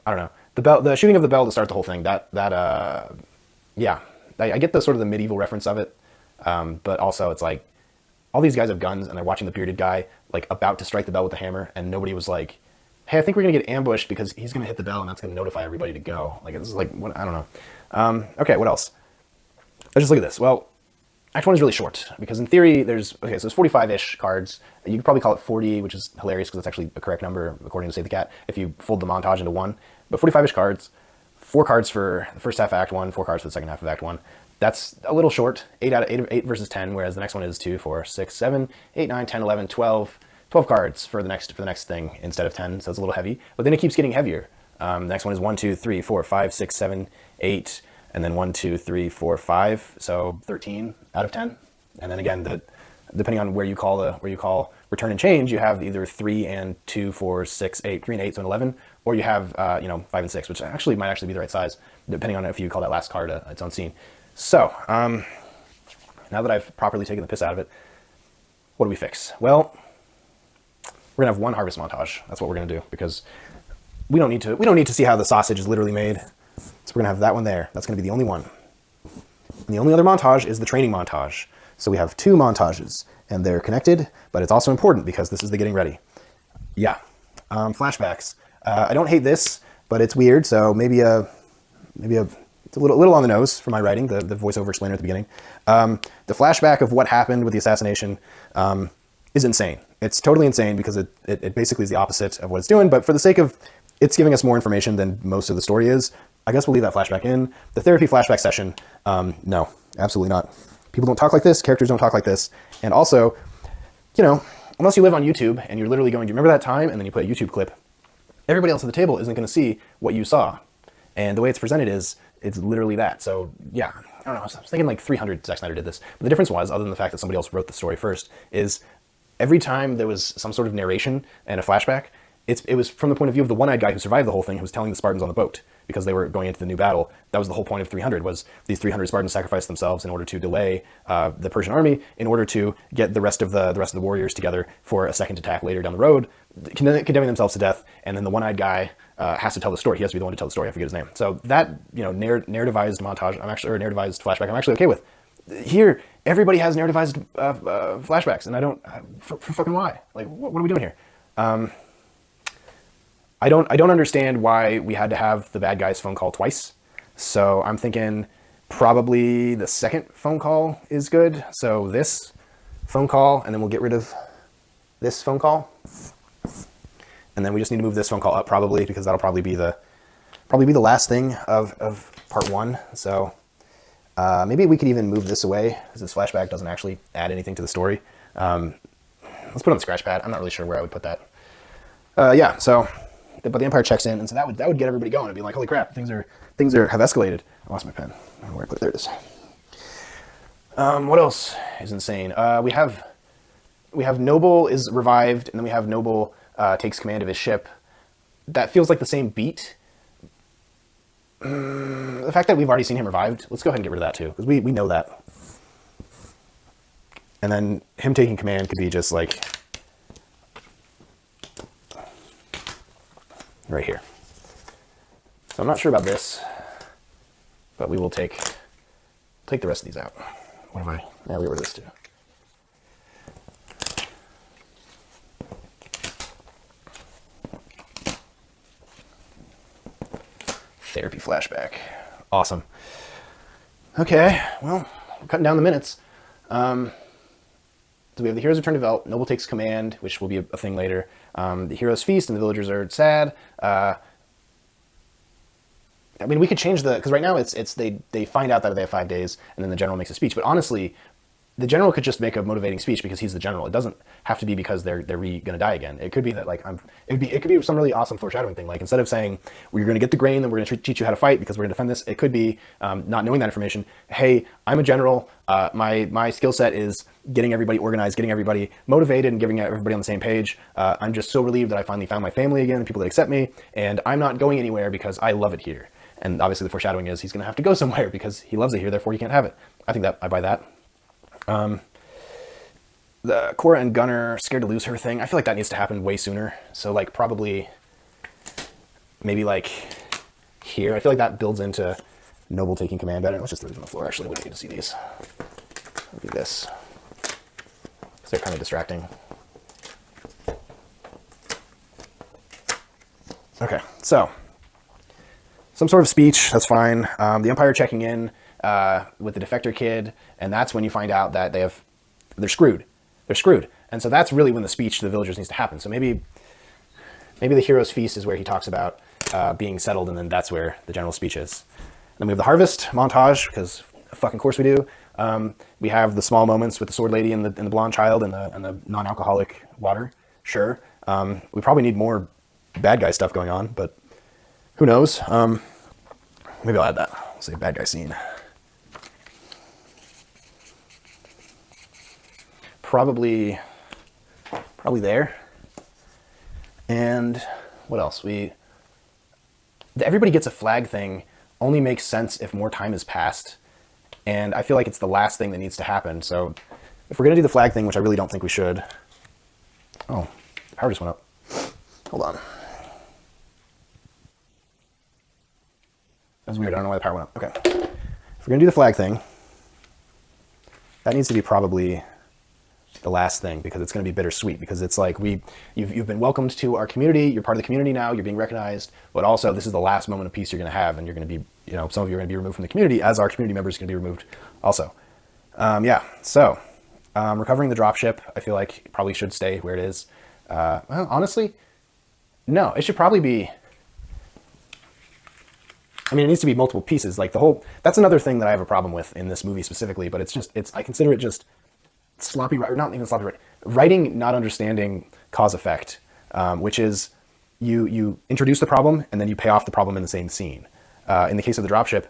I don't know. The shooting of the bell to start the whole thing, yeah. I get the sort of the medieval reference of it, but also it's like, all these guys have guns, and they're watching the bearded guy, like, about to strike the bell with the hammer, and nobody was like, "Hey, I think we're gonna get ambushed because he's gonna hit the bell and that's gonna notify everybody to go." Like, this is like, what, I don't know. Okay, what else? Let's just look at this. Well, Act 1 is really short because in theory so there's 45-ish cards. You could probably call it 40, which is hilarious because it's actually a correct number according to Save the Cat if you fold the montage into one. But 45-ish cards, 4 cards for the first half of Act 1, 4 cards for the second half of Act 1. That's a little short, 8 versus 10, whereas the next one is 2, 4, 6, 7, 8, 9, 10, 11, 12 cards for the next thing instead of 10, so it's a little heavy. But then it keeps getting heavier. The next one is 1, 2, 3, 4, 5, 6, 7, 8, and then 1, 2, 3, 4, 5, so 13 out of 10. And then again, depending on where you call return and change, you have either 3 and 2, 4, 6, 8, 3 and 8, so an 11, or you have 5 and 6, which might actually be the right size, depending on if you call that last card its own scene. So, now that I've properly taken the piss out of it, what do we fix? Well, we're gonna have one harvest montage. That's what we're gonna do because we don't need to see how the sausage is literally made. So we're gonna have that one there. That's gonna be the only one. And the only other montage is the training montage. So we have 2 montages and they're connected, but it's also important because this is the getting ready. Yeah. Flashbacks. I don't hate this, but it's weird. So maybe it's a little on the nose for my writing, the voiceover explainer at the beginning. The flashback of what happened with the assassination is insane. It's totally insane because it basically is the opposite of what it's doing, but for the sake of it's giving us more information than most of the story is, I guess we'll leave that flashback in. The therapy flashback session, no, absolutely not. People don't talk like this, characters don't talk like this, and also, you know, unless you live on YouTube and you're literally going, do you remember that time? And then you put a YouTube clip. Everybody else at the table isn't going to see what you saw. And the way it's presented is, it's literally that. So yeah, I don't know. I was thinking like 300 Zach Znyder did this. But the difference was, other than the fact that somebody else wrote the story first, is every time there was some sort of narration and a flashback, it was from the point of view of the one-eyed guy who survived the whole thing, who was telling the Spartans on the boat because they were going into the new battle. That was the whole point of 300, was these 300 Spartans sacrificed themselves in order to delay the Persian army, in order to get the rest of the warriors together for a second attack later down the road, condemning themselves to death. And then the one-eyed guy has to tell the story. He has to be the one to tell the story. I forget his name. So that, you know, narrativized montage, or narrativized flashback, I'm actually okay with. Here, everybody has narrativized flashbacks, and I don't, for fucking why? Like, what are we doing here? I don't understand why we had to have the bad guy's phone call twice. So I'm thinking probably the second phone call is good. So this phone call, and then we'll get rid of this phone call. And then we just need to move this phone call up probably, because that'll probably be the last thing of part one. So maybe we could even move this away, because this flashback doesn't actually add anything to the story. Let's put it on the scratch pad. I'm not really sure where I would put that. Yeah, so, but the Empire checks in, and so that would get everybody going and be like, holy crap, things have escalated. I lost my pen. I don't know where I put it. There it is. What else is insane? We have Noble is revived, and then we have Noble takes command of his ship. That feels like the same beat. The fact that we've already seen him revived, let's go ahead and get rid of that too, because we know that. And then him taking command could be just like right here. So I'm not sure about this, but we will take the rest of these out. What have I? Yeah, we were this too. Therapy flashback. Awesome. Okay, well, we're cutting down the minutes. So we have the heroes return to Velt. Noble takes command, which will be a thing later. The heroes feast, and the villagers are sad. I mean, we could change the, because right now they find out that they have 5 days, and then the general makes a speech. But honestly, the general could just make a motivating speech because he's the general. It doesn't have to be because they're gonna die again. It could be that like it could be some really awesome foreshadowing thing. Like instead of saying we're gonna get the grain, then we're gonna teach you how to fight because we're gonna defend this. It could be not knowing that information. Hey, I'm a general. My skill set is getting everybody organized, getting everybody motivated, and getting everybody on the same page. I'm just so relieved that I finally found my family again, people that accept me, and I'm not going anywhere because I love it here. And obviously the foreshadowing is he's gonna have to go somewhere because he loves it here, therefore he can't have it. I think that I buy that. The Cora and Gunnar scared to lose her thing. I feel like that needs to happen way sooner. So like probably maybe like here. I feel like that builds into Noble taking command better. Let's just throw these on the floor. Actually, we don't need to see these. Maybe this, because they're kind of distracting. Okay, so some sort of speech, that's fine. The Empire checking in with the defector kid, and that's when you find out that they're screwed. They're screwed. And so that's really when the speech to the villagers needs to happen. So maybe the hero's feast is where he talks about being settled, and then that's where the general speech is. And then we have the harvest montage, because fucking course we do. We have the small moments with the sword lady and the blonde child and the non-alcoholic water. Sure. We probably need more bad guy stuff going on, but who knows? Maybe I'll add that. I'll say bad guy scene. Probably there. And what else? The everybody gets a flag thing only makes sense if more time has passed. And I feel like it's the last thing that needs to happen. So if we're going to do the flag thing, which I really don't think we should. Oh, power just went up. Hold on. That's weird. I don't know why the power went up. Okay. If we're going to do the flag thing, that needs to be probably the last thing, because it's going to be bittersweet, because it's like you've been welcomed to our community, you're part of the community now, you're being recognized, but also this is the last moment of peace you're going to have, and you're going to be, you know, some of you are going to be removed from the community, as our community members are going to be removed also. Yeah, so recovering the dropship, I feel like it probably should stay where it is. Well, honestly, no, it should probably be, I mean, it needs to be multiple pieces. Like that's another thing that I have a problem with in this movie specifically, but I consider it just sloppy, or not even sloppy writing, not understanding cause effect, which is you introduce the problem and then you pay off the problem in the same scene. In the case of the dropship,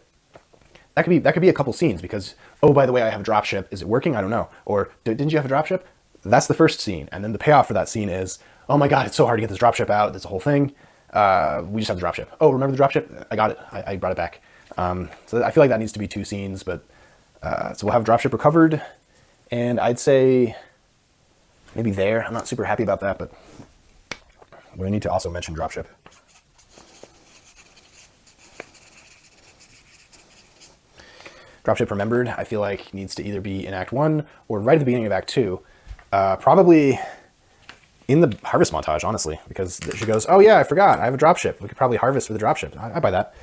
that could be a couple scenes, because, oh, by the way, I have a dropship. Is it working? I don't know. Or didn't you have a dropship? That's the first scene. And then the payoff for that scene is, oh my God, it's so hard to get this dropship out. That's a whole thing. We just have the dropship. Oh, remember the dropship? I got it. I brought it back. So I feel like that needs to be two scenes, but so we'll have dropship recovered. And I'd say maybe there. I'm not super happy about that, but we need to also mention dropship. Dropship remembered, I feel like, needs to either be in Act 1 or right at the beginning of Act 2. Probably in the harvest montage, honestly, because she goes, oh yeah, I forgot, I have a dropship. We could probably harvest for the dropship. I buy that.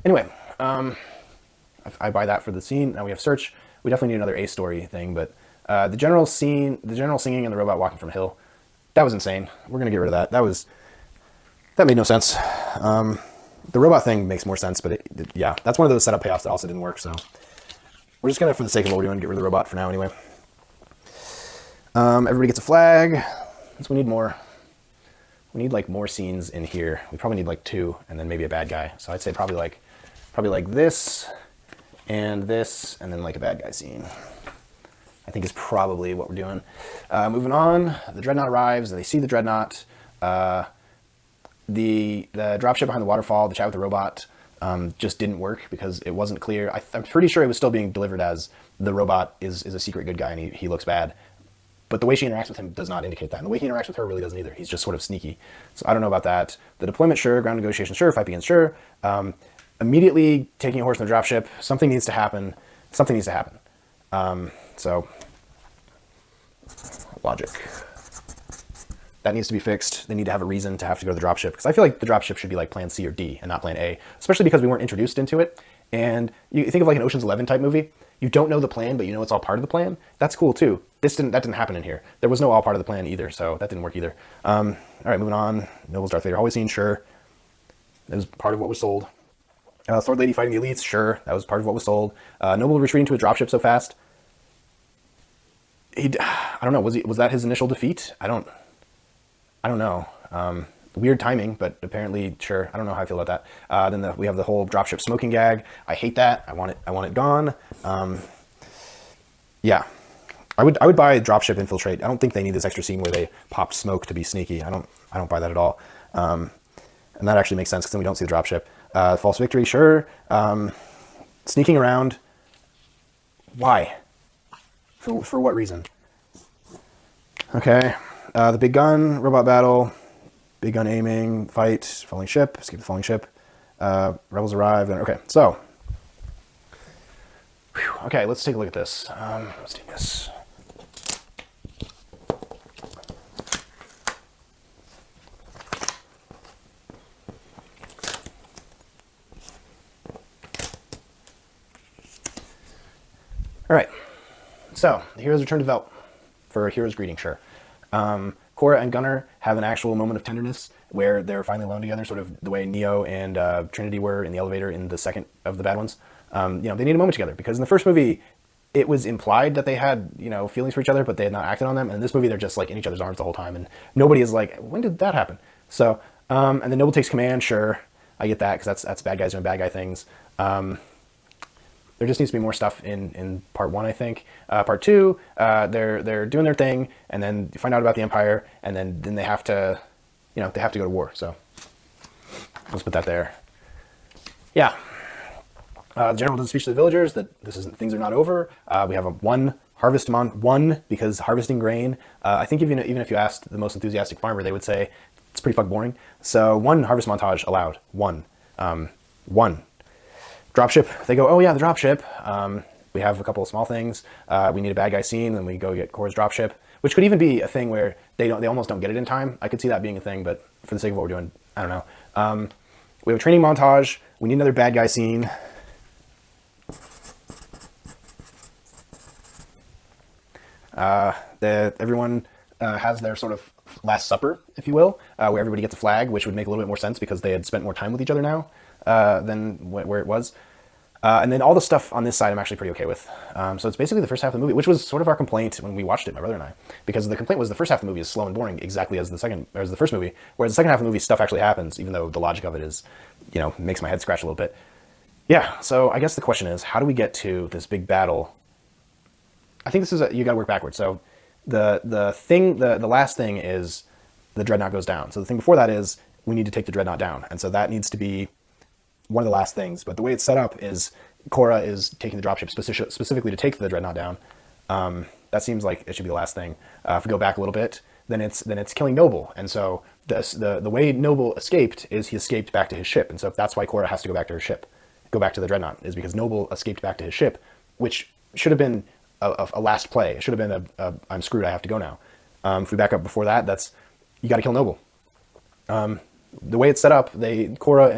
Anyway, I buy that for the scene. Now we have search. We definitely need another A story thing, but the general singing and the robot walking from a hill, that was insane. We're gonna get rid of that. That made no sense. The robot thing makes more sense, but yeah, that's one of those setup payoffs that also didn't work, so we're just gonna, for the sake of what we're doing, get rid of the robot for now anyway. Everybody gets a flag. So we need more. We need like more scenes in here. We probably need like 2, and then maybe a bad guy. So I'd say probably like this, and then like a bad guy scene, I think is probably what we're doing. Moving on, the dreadnought arrives, and they see the dreadnought. The dropship behind the waterfall, the chat with the robot, just didn't work because it wasn't clear. I'm pretty sure it was still being delivered as the robot is a secret good guy and he looks bad. But the way she interacts with him does not indicate that. And the way he interacts with her really doesn't either. He's just sort of sneaky. So I don't know about that. The deployment, sure. Ground negotiation, sure. Fight begins, sure. Immediately taking a horse in the dropship, something needs to happen. Something needs to happen. So, logic. That needs to be fixed. They need to have a reason to have to go to the dropship, because I feel like the dropship should be like plan C or D and not plan A, especially because we weren't introduced into it. And you think of like an Ocean's 11 type movie. You don't know the plan, but you know it's all part of the plan. That's cool too. That didn't happen in here. There was no all part of the plan either, so that didn't work either. All right, moving on. Noble's Darth Vader always seen, sure. That was part of what was sold. Sword Lady fighting the elites, sure. That was part of what was sold. Noble retreating to a dropship so fast. I don't know. Was that his initial defeat? I don't know. Weird timing, but apparently, sure. I don't know how I feel about that. Then we have the whole dropship smoking gag. I hate that. I want it gone. Yeah, I would buy dropship infiltrate. I don't think they need this extra scene where they popped smoke to be sneaky. I don't buy that at all. And that actually makes sense because then we don't see the dropship. False victory, sure. Sneaking around. Why? For what reason? Okay. The big gun, robot battle, big gun aiming, fight, falling ship, escape the falling ship, rebels arrive, and okay, so, okay, let's take a look at this. Let's do this. All right, so the heroes return to Velt for a hero's greeting, sure. Cora and Gunnar have an actual moment of tenderness where they're finally alone together, sort of the way Neo and Trinity were in the elevator in the second of the bad ones. They need a moment together, because in the first movie, it was implied that they had, feelings for each other, but they had not acted on them. And in this movie, they're just like in each other's arms the whole time, and nobody is like, when did that happen? So, and then Noble takes command, sure, I get that, because that's bad guys doing bad guy things. There just needs to be more stuff in part 1, I think. Part 2, they're doing their thing, and then you find out about the Empire, and then they have to, they have to go to war. So let's put that there. Yeah. The general does a speech to the villagers that things are not over. We have one harvest one, because harvesting grain. I think even if you asked the most enthusiastic farmer, they would say it's pretty fucking boring. So 1 harvest montage allowed. 1. Dropship, they go, oh yeah, the dropship. We have a couple of small things. We need a bad guy scene, then we go get Cora's dropship. which could even be a thing where they almost don't get it in time. I could see that being a thing, but for the sake of what we're doing, I don't know. We have a training montage. We need another bad guy scene. Everyone has their sort of Last Supper, if you will, where everybody gets a flag, which would make a little bit more sense because they had spent more time with each other now than where it was. And then all the stuff on this side I'm actually pretty okay with. So it's basically the first half of the movie, which was sort of our complaint when we watched it, my brother and I, because the complaint was the first half of the movie is slow and boring, exactly as the first movie, whereas the second half of the movie stuff actually happens, even though the logic of it is, makes my head scratch a little bit. Yeah, so I guess the question is, how do we get to this big battle? I think this is you got to work backwards. So the last thing is the dreadnought goes down. So the thing before that is we need to take the dreadnought down, and so that needs to be one of the last things. But the way it's set up is Korra is taking the dropship specifically to take the dreadnought down. That seems like it should be the last thing. If we go back a little bit, then it's killing Noble, and so the way Noble escaped is he escaped back to his ship, and so that's why Korra has to go back to her ship, go back to the dreadnought, is because Noble escaped back to his ship, which should have been a last play. It should have been I'm screwed, I have to go now. If we back up before that, that's you got to kill Noble. The way it's set up, Korra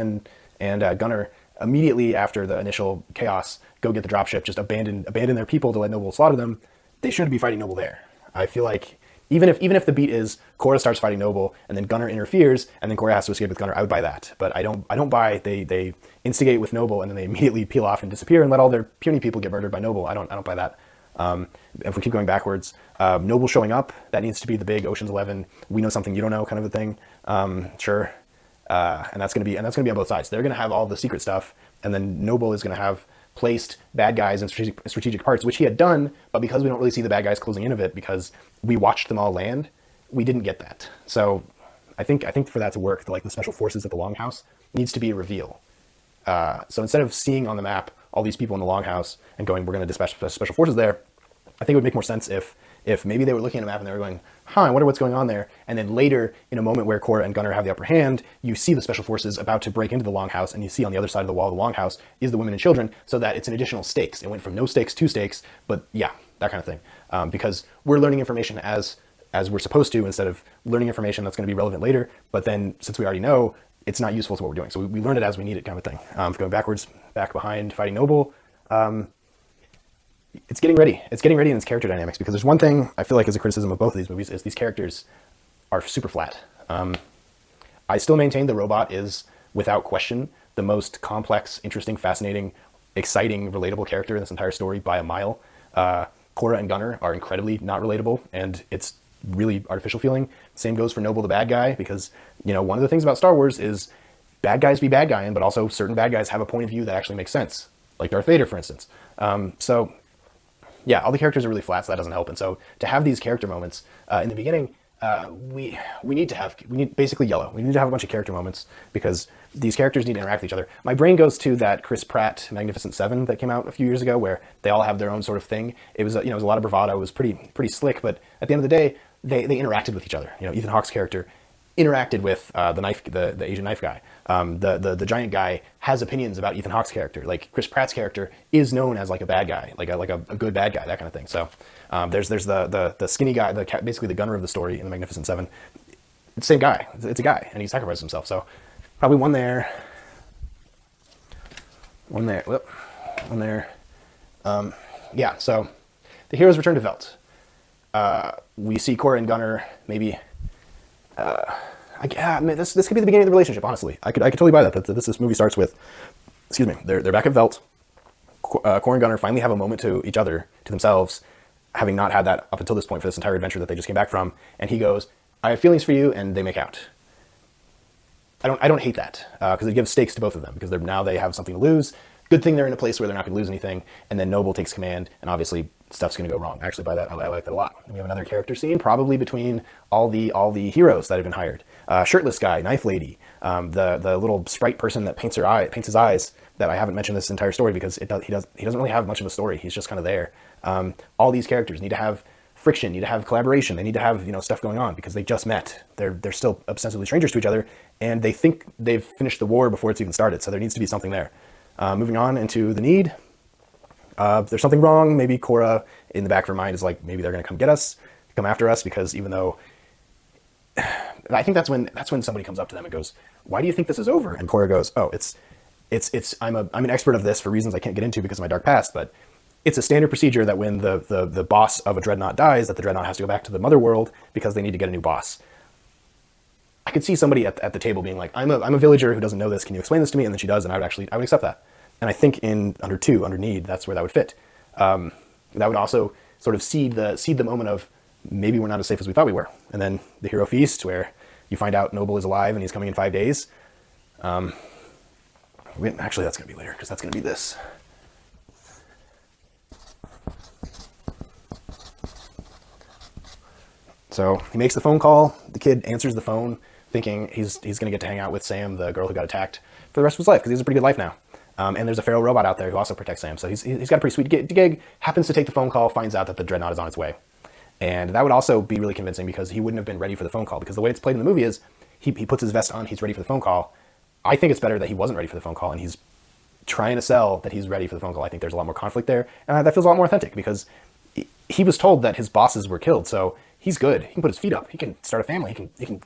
and Gunner immediately after the initial chaos go get the dropship, just abandon their people to let Noble slaughter them. They shouldn't be fighting Noble there. I feel like even if the beat is Korra starts fighting Noble and then Gunner interferes and then Korra has to escape with Gunner, I would buy that. But I don't buy they instigate with Noble and then they immediately peel off and disappear and let all their puny people get murdered by Noble. I don't buy that. If we keep going backwards, Noble showing up, that needs to be the big Ocean's 11. We know something you don't know kind of a thing. Sure. And that's going to be on both sides. They're going to have all the secret stuff, and then Noble is going to have placed bad guys in strategic parts, which he had done, but because we don't really see the bad guys closing in of it, because we watched them all land, we didn't get that. So I think for that to work, the special forces at the Longhouse needs to be a reveal. So instead of seeing on the map all these people in the Longhouse and going, we're going to dispatch special forces there, I think it would make more sense if maybe they were looking at a map and they were going, I wonder what's going on there. And then later, in a moment where Korra and Gunner have the upper hand, you see the special forces about to break into the Longhouse, and you see on the other side of the wall of the Longhouse is the women and children, so that it's an additional stakes. It went from no stakes to stakes, but yeah, that kind of thing. Because we're learning information as we're supposed to, instead of learning information that's going to be relevant later. But then, since we already know, it's not useful to what we're doing. So we learn it as we need it kind of thing. Going backwards, back behind, fighting Noble. It's getting ready. It's getting ready in its character dynamics, because there's one thing I feel like is a criticism of both of these movies is these characters are super flat. I still maintain the robot is, without question, the most complex, interesting, fascinating, exciting, relatable character in this entire story by a mile. Korra and Gunner are incredibly not relatable, and it's really artificial feeling. Same goes for Noble the bad guy, because one of the things about Star Wars is bad guys be bad guying, but also certain bad guys have a point of view that actually makes sense, like Darth Vader, for instance. So yeah, all the characters are really flat, so that doesn't help. And so to have these character moments in the beginning, we need basically yellow. We need to have a bunch of character moments because these characters need to interact with each other. My brain goes to that Chris Pratt Magnificent Seven that came out a few years ago, where they all have their own sort of thing. It was it was a lot of bravado. It was pretty slick, but at the end of the day, they interacted with each other. Ethan Hawke's character interacted with the Asian knife guy. The giant guy has opinions about Ethan Hawke's character. Like Chris Pratt's character is known as like a bad guy, like a good bad guy, that kind of thing. So there's the skinny guy, basically the gunner of the story in the Magnificent Seven. It's the same guy. It's a guy, and he sacrificed himself. So probably one there. Yeah. So the heroes return to Velt. We see Korra and Gunner maybe. This could be the beginning of the relationship. Honestly, I could totally buy that. This movie starts with, excuse me, they're back at Velt. Korra and Gunner finally have a moment to each other, to themselves, having not had that up until this point for this entire adventure that they just came back from. And he goes, "I have feelings for you," and they make out. I don't hate that because it gives stakes to both of them, because now they have something to lose. Good thing they're in a place where they're not going to lose anything. And then Noble takes command, and obviously stuff's going to go wrong. I actually buy that. I like that a lot. And we have another character scene, probably between all the heroes that have been hired. Shirtless guy, knife lady, the little sprite person that paints his eyes. That I haven't mentioned this entire story because he doesn't really have much of a story. He's just kind of there. All these characters need to have friction, need to have collaboration. They need to have stuff going on because they just met. They're still ostensibly strangers to each other, and they think they've finished the war before it's even started. So there needs to be something there. Moving on into the need. There's something wrong. Maybe Korra, in the back of her mind, is like, maybe they're going to come get us. come after us, because even though I think that's when somebody comes up to them and goes, "Why do you think this is over?" And Cora goes, "Oh, I'm an expert of this for reasons I can't get into because of my dark past, but it's a standard procedure that when the boss of a dreadnought dies, that the dreadnought has to go back to the mother world because they need to get a new boss." I could see somebody at the table being like, I'm a villager who doesn't know this. Can you explain this to me? And then she does, and I would accept that. And I think in under need, that's where that would fit. That would also sort of seed the moment of maybe we're not as safe as we thought we were. And then the hero feast, where you find out Noble is alive and he's coming in 5 days. Actually, that's going to be later, because that's going to be this. So he makes the phone call. The kid answers the phone, thinking he's going to get to hang out with Sam, the girl who got attacked, for the rest of his life, because he has a pretty good life now. And there's a feral robot out there who also protects Sam. So he's got a pretty sweet gig. Happens to take the phone call, finds out that the dreadnought is on its way. And that would also be really convincing, because he wouldn't have been ready for the phone call. Because the way it's played in the movie is he puts his vest on, he's ready for the phone call. I think it's better that he wasn't ready for the phone call and he's trying to sell that he's ready for the phone call. I think there's a lot more conflict there. And that feels a lot more authentic, because he was told that his bosses were killed. So he's good. He can put his feet up. He can start a family. He can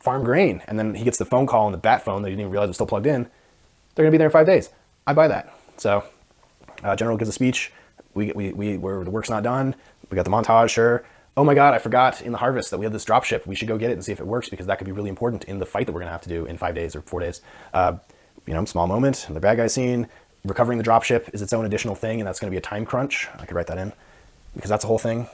farm grain. And then he gets the phone call on the bat phone that he didn't even realize was still plugged in. They're going to be there in 5 days. I buy that. So General gives a speech. The work's not done. We got the montage, sure. Oh my God, I forgot in the harvest that we have this dropship. We should go get it and see if it works, because that could be really important in the fight that we're going to have to do in 5 days or 4 days. Small moment. The bad guy scene. Recovering the dropship is its own additional thing, and that's going to be a time crunch. I could write that in, because that's a whole thing.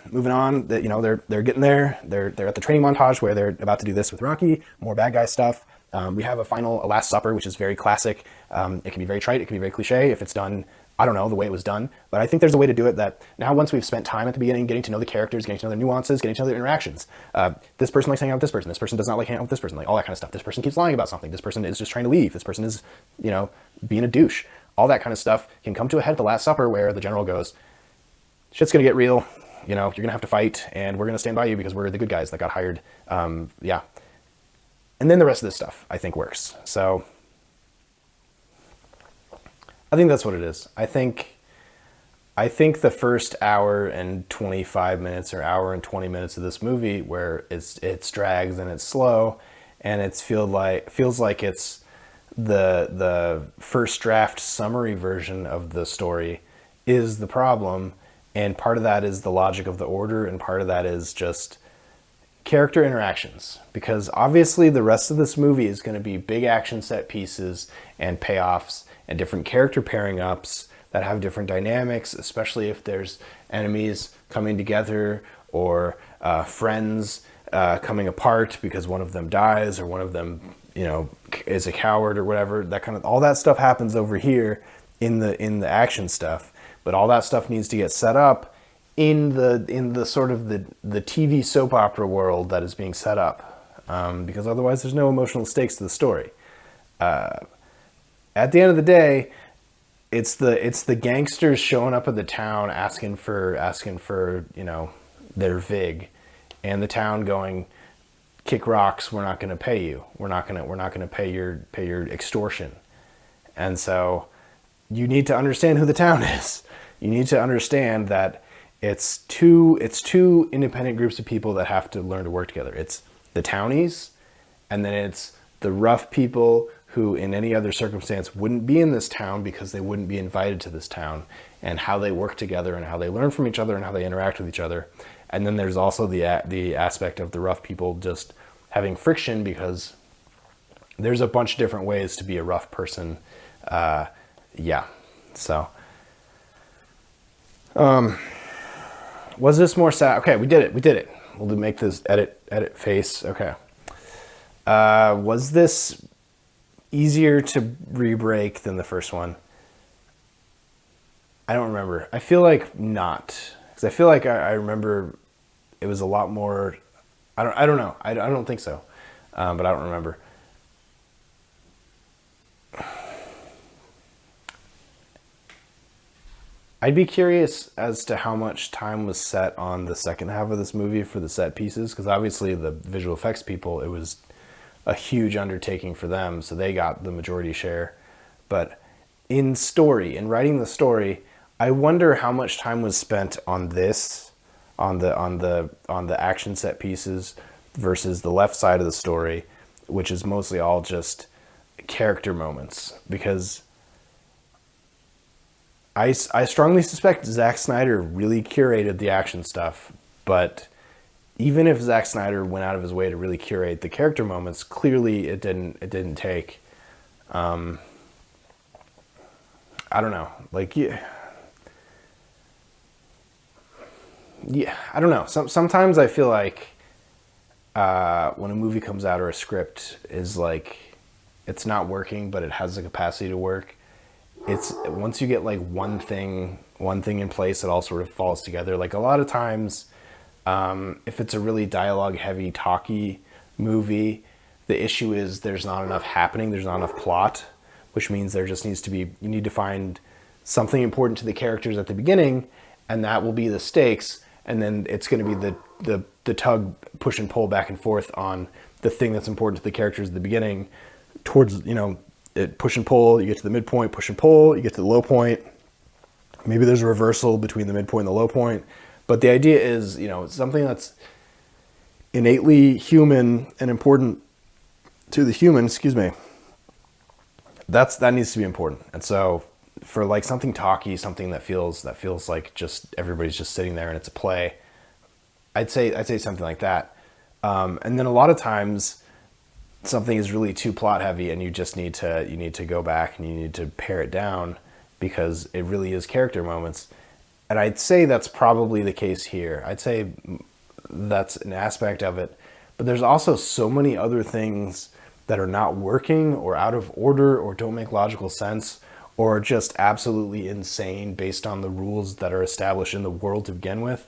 Moving on, they're getting there. They're at the training montage where they're about to do this with Rocky. More bad guy stuff. We have a Last Supper, which is very classic. It can be very trite. It can be very cliche if it's done, I don't know, the way it was done. But I think there's a way to do it that now, once we've spent time at the beginning getting to know the characters, getting to know their nuances, getting to know their interactions. This person likes hanging out with this person. This person does not like hanging out with this person. Like all that kind of stuff. This person keeps lying about something. This person is just trying to leave. This person is, being a douche. All that kind of stuff can come to a head at the Last Supper, where the general goes, shit's going to get real. You're going to have to fight, and we're going to stand by you because we're the good guys that got hired. Yeah. And then the rest of this stuff, I think, works. So I think that's what it is. I think the first hour and 25 minutes or hour and 20 minutes of this movie, where it drags and it's slow, and it feels like it's the first draft summary version of the story, is the problem. And part of that is the logic of the order, and part of that is just character interactions. Because obviously the rest of this movie is going to be big action set pieces and payoffs and different character pairing ups that have different dynamics, especially if there's enemies coming together or friends coming apart because one of them dies or one of them, is a coward or whatever. All that stuff happens over here in the action stuff. But all that stuff needs to get set up in the sort of the TV soap opera world that is being set up, because otherwise there's no emotional stakes to the story. At the end of the day, it's the gangsters showing up at the town asking for their vig, and the town going, kick rocks. We're not going to pay you. We're not going to pay your extortion. And so you need to understand who the town is. You need to understand that it's two independent groups of people that have to learn to work together. It's the townies, and then it's the rough people who in any other circumstance wouldn't be in this town because they wouldn't be invited to this town, and how they work together and how they learn from each other and how they interact with each other. And then there's also the aspect of the rough people just having friction, because there's a bunch of different ways to be a rough person. So was this more sad? Okay, we did it. We'll make this edit face. Okay. Was this easier to re-break than the first one? I don't remember. I feel like not, because I feel like I remember it was a lot more. I don't know. I don't think so, but I don't remember. I'd be curious as to how much time was set on the second half of this movie for the set pieces, because obviously the visual effects people, it was a huge undertaking for them, so they got the majority share. But in writing the story, I wonder how much time was spent on this, on the action set pieces versus the left side of the story, which is mostly all just character moments. Because I strongly suspect Zach Znyder really curated the action stuff, but even if Zach Znyder went out of his way to really curate the character moments, clearly it didn't take. I don't know, like yeah, I don't know. Sometimes I feel like when a movie comes out or a script is like it's not working, but it has the capacity to work. It's once you get like one thing in place, it all sort of falls together. Like a lot of times, if it's a really dialogue heavy, talky movie, the issue is there's not enough happening. There's not enough plot, which means there just needs to be, you need to find something important to the characters at the beginning, and that will be the stakes. And then it's going to be the tug push and pull back and forth on the thing that's important to the characters at the beginning towards, it push and pull, you get to the midpoint, push and pull, you get to the low point. Maybe there's a reversal between the midpoint and the low point. But the idea is, something that's innately human and important to the human, that needs to be important. And so for like something talky, something that feels like just everybody's just sitting there and it's a play, I'd say something like that. And then a lot of times something is really too plot heavy and you need to go back and you need to pare it down because it really is character moments. And I'd say that's probably the case here. I'd say that's an aspect of it, but there's also so many other things that are not working or out of order or don't make logical sense or are just absolutely insane based on the rules that are established in the world to begin with.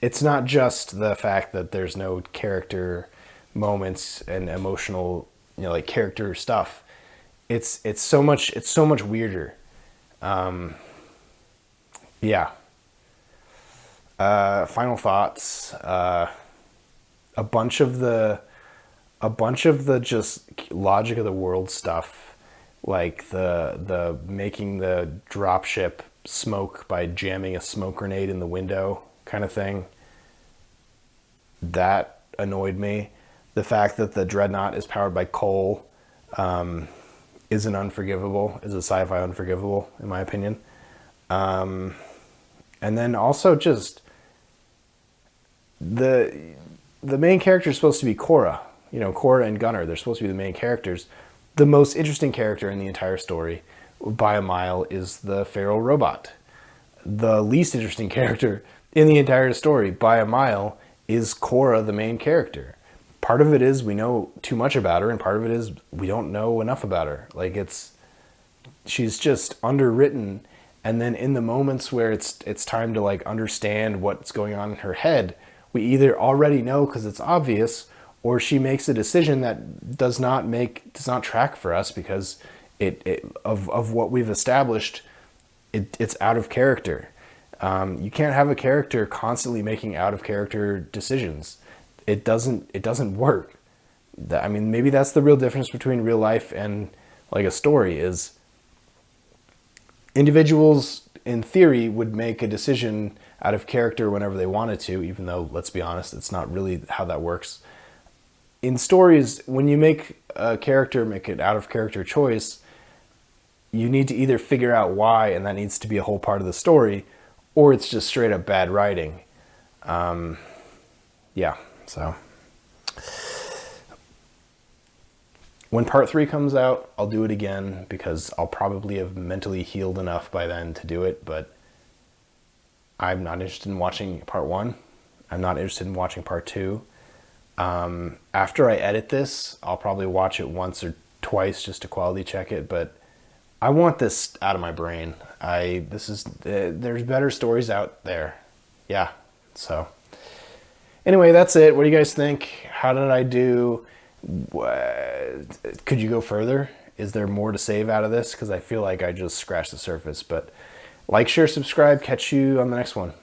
It's not just the fact that there's no character moments and emotional, like character stuff. It's so much weirder. Yeah. Final thoughts. A bunch of the just logic of the world stuff, like the making the dropship smoke by jamming a smoke grenade in the window kind of thing. That annoyed me. The fact that the dreadnought is powered by coal is a sci-fi unforgivable, in my opinion. And then also just the main character is supposed to be Cora. Cora and Gunnar, they're supposed to be the main characters. The most interesting character in the entire story, by a mile, is the feral robot. The least interesting character in the entire story, by a mile, is Cora, the main character. Part of it is we know too much about her, and part of it is we don't know enough about her. Like she's just underwritten, and then in the moments where it's time to like understand what's going on in her head, we either already know because it's obvious, or she makes a decision that does not track for us because of what we've established, it's out of character. You can't have a character constantly making out of character decisions. It doesn't work. Maybe that's the real difference between real life and like a story is individuals in theory would make a decision out of character whenever they wanted to, even though, let's be honest, it's not really how that works. In stories, when you make a character make an out of character choice, you need to either figure out why, and that needs to be a whole part of the story, or it's just straight up bad writing. Yeah, so when part 3 comes out, I'll do it again because I'll probably have mentally healed enough by then to do it, but I'm not interested in watching part 1. I'm not interested in watching part 2. After I edit this, I'll probably watch it once or twice just to quality check it, but I want this out of my brain. There's better stories out there. Yeah. So anyway, that's it. What do you guys think? How did I do? Could you go further? Is there more to save out of this? Because I feel like I just scratched the surface, but like, share, subscribe. Catch you on the next one.